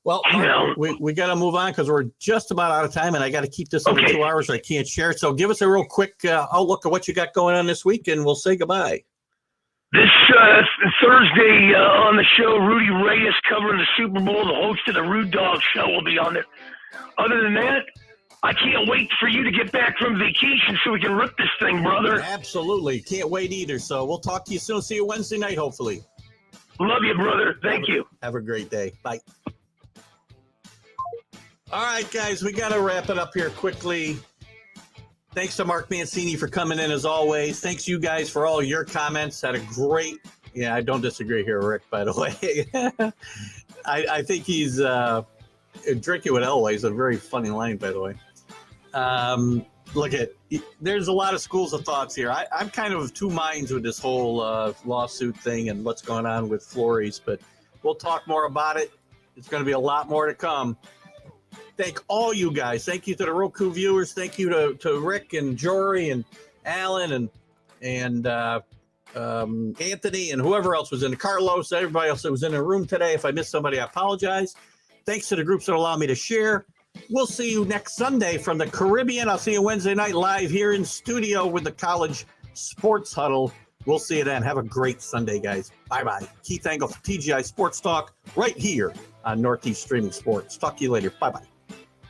Well, we got to move on because we're just about out of time, and I got to keep this under 2 hours. I can't share it. So give us a real quick outlook of what you got going on this week, and we'll say goodbye. This Thursday on the show, Rudy Reyes covering the Super Bowl. The host of the Rude Dog Show will be on there. Other than that, I can't wait for you to get back from vacation so we can rip this thing, brother. Absolutely. Can't wait either. So we'll talk to you soon. See you Wednesday night, hopefully. Love you, brother. Thank you. Have a great day. Bye. All right, guys, we got to wrap it up here quickly. Thanks to Mark Mancini for coming in as always. Thanks you guys for all your comments. Had a great, I don't disagree here, Rick, by the way. I think he's drinking with Elway is a very funny line, by the way. There's a lot of schools of thoughts here. I'm kind of of 2 minds with this whole lawsuit thing and what's going on with Flores, but we'll talk more about it. There's going to be a lot more to come. Thank all you guys. Thank you to the Roku viewers. Thank you to Rick and Jory and Alan and Anthony and whoever else was in the Carlos, everybody else that was in the room today. If I missed somebody, I apologize. Thanks to the groups that allow me to share. We'll see you next Sunday from the Caribbean. I'll see you Wednesday night live here in studio with the College Sports Huddle. We'll see you then. Have a great Sunday, guys. Bye-bye. Keith Angle for TGI Sports Talk right here on Northeast Streaming Sports. Talk to you later. Bye-bye.